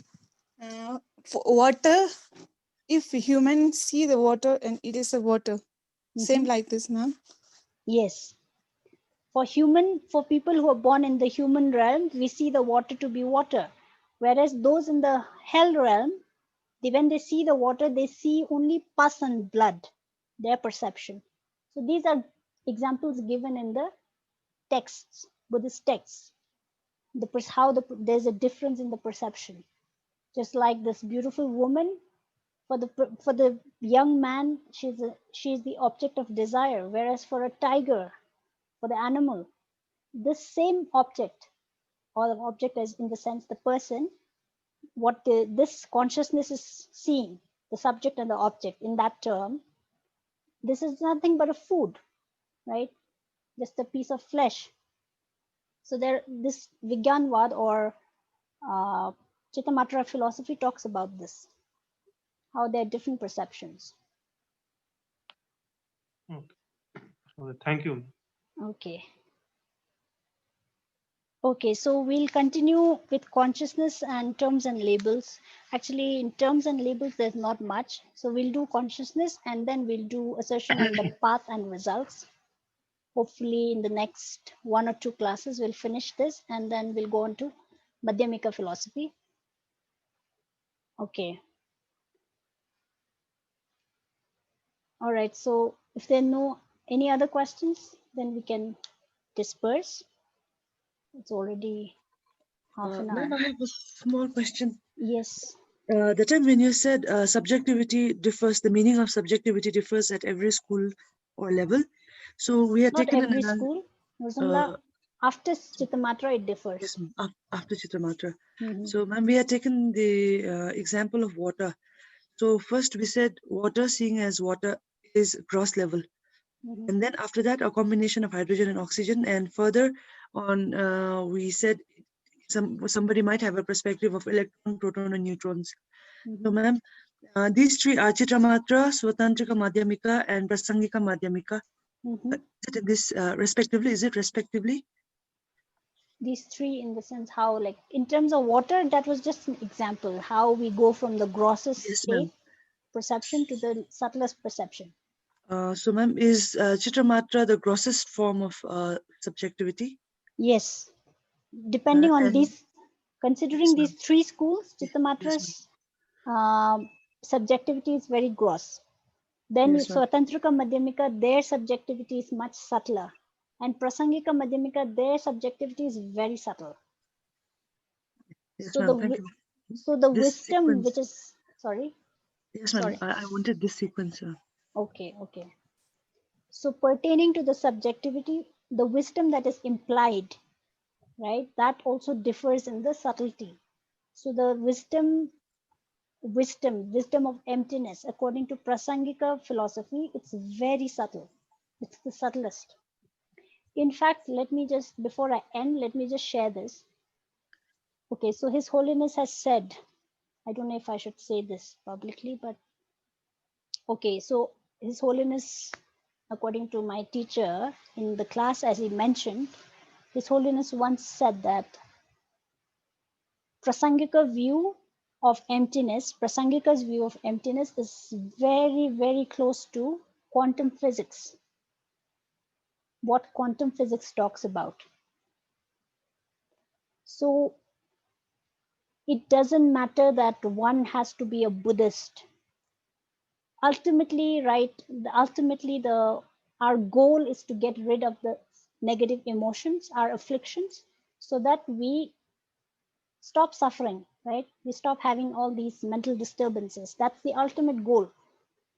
for water. If humans see the water and it is a water, same like this, ma'am.
Yes. For people who are born in the human realm, we see the water to be water. Whereas those in the hell realm, when they see the water, they see only pus and blood, their perception. So these are examples given in the texts, Buddhist texts. There's a difference in the perception. Just like this beautiful woman, For the young man, she's the object of desire, whereas for a tiger, for the animal, this same object, or the object as in the sense the person, what this consciousness is seeing, the subject and the object in that term, this is nothing but a food, right? Just a piece of flesh. So this Vigyanvad or Chittamatra philosophy talks about this, how there are different perceptions.
Okay. Thank you.
Okay. Okay, so we'll continue with consciousness and terms and labels. Actually, in terms and labels, there's not much. So we'll do consciousness and then we'll do assertion on the path and results. Hopefully, in the next 1 or 2 classes, we'll finish this and then we'll go on to Madhyamika philosophy. Okay. All right, so if there are no any other questions, then we can disperse. It's already half an hour.
Ma'am, I have a small question.
Yes.
The time when you said subjectivity differs, the meaning of subjectivity differs at every school or level. So we have
Not
taken
every school. After Chittamatra, it differs.
Yes, after Chittamatra.
Mm-hmm.
So, ma'am, we had taken the example of water. So first we said water, seeing as water is gross level.
Mm-hmm.
And then after that, a combination of hydrogen and oxygen. And further on, we said somebody might have a perspective of electron, proton, and neutrons.
Mm-hmm.
So, ma'am, these three are Chittamatra, Swatantrika Madhyamika, and Prasangika Madhyamika.
Mm-hmm.
Is it this respectively? Is it respectively?
These three, in the sense how, like in terms of water, that was just an example, how we go from the grossest state perception to the subtlest perception.
So, ma'am, is Chittamatra the grossest form of subjectivity?
Yes. Depending on these, considering
Yes,
these three schools, Chittamatra's subjectivity is very gross. Then
Yes, ma'am.
Swatantrika Madhyamika, their subjectivity is much subtler. And Prasangika Madhyamika, their subjectivity is very subtle.
Yes,
So
ma'am. Thank you.
so the
This
wisdom,
sequence.
which is, sorry?
Yes, ma'am.
Sorry.
I wanted this sequence.
Okay, okay. So pertaining to the subjectivity, the wisdom that is implied, right, that also differs in the subtlety. So the wisdom of emptiness, according to Prasangika philosophy, it's very subtle. It's the subtlest. In fact, before I end, let me just share this. Okay, so His Holiness has said, I don't know if I should say this publicly, but okay, so His Holiness, according to my teacher in the class, as he mentioned, His Holiness once said that Prasangika's view of emptiness is very, very close to quantum physics, what quantum physics talks about. So it doesn't matter that one has to be a Buddhist. Ultimately, our goal is to get rid of the negative emotions, our afflictions, so that we stop suffering, right? We stop having all these mental disturbances. That's the ultimate goal.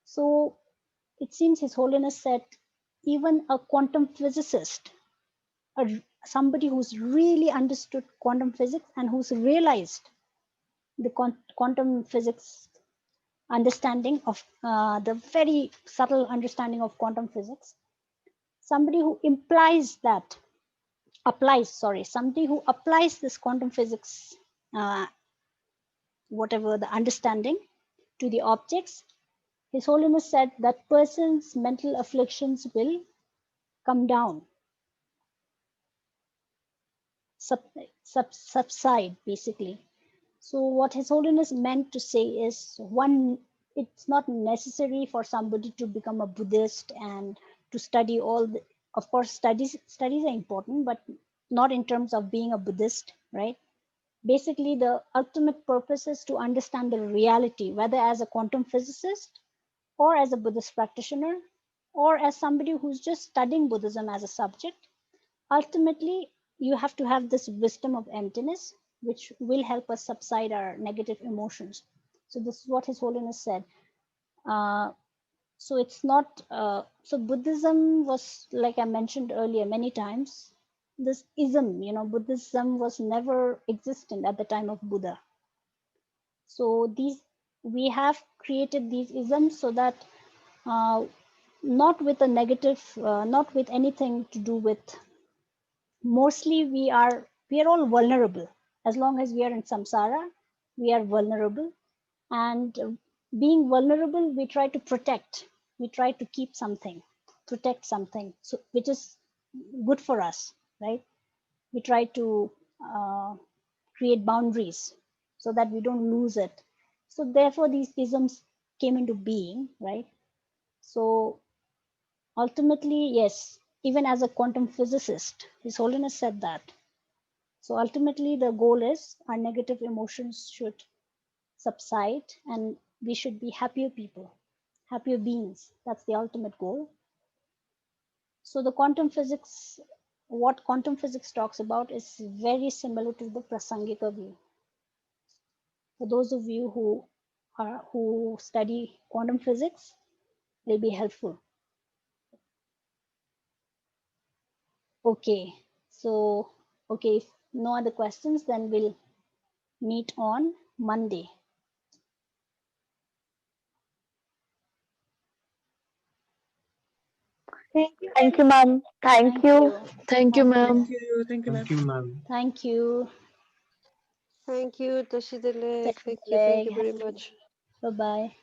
So it seems His Holiness said even a quantum physicist, somebody who's really understood quantum physics and who's realized the quantum physics understanding of the very subtle understanding of quantum physics, somebody who somebody who applies this quantum physics, whatever the understanding, to the objects, His Holiness said that person's mental afflictions will come down, subside, basically. So what His Holiness meant to say is, one, it's not necessary for somebody to become a Buddhist and to study of course, studies are important, but not in terms of being a Buddhist, right? Basically, the ultimate purpose is to understand the reality, whether as a quantum physicist or as a Buddhist practitioner or as somebody who's just studying Buddhism as a subject. Ultimately, you have to have this wisdom of emptiness, which will help us subside our negative emotions. So this is what His Holiness said. So it's not, so Buddhism was, like I mentioned earlier many times, this ism, Buddhism was never existent at the time of Buddha. So we have created these isms so that not with a negative, not with anything to do with, mostly we are all vulnerable. As long as we are in samsara, we are vulnerable. And being vulnerable, we try to protect, we try to keep something, protect something, so which is good for us, right? We try to create boundaries so that we don't lose it. So therefore these isms came into being, right? So ultimately, yes, even as a quantum physicist, His Holiness said that. So ultimately the goal is our negative emotions should subside and we should be happier people, happier beings. That's the ultimate goal. So the quantum physics, what quantum physics talks about is very similar to the Prasangika view. For those of you who study quantum physics, will be helpful. Okay, so if no other questions, then we'll meet on Monday.
Thank you, ma'am. Thank you.
Thank you, ma'am.
Thank you, ma'am.
Thank you, ma'am.
Thank you.
Thank you, Tashidele. Thank you
Bye
very much.
bye.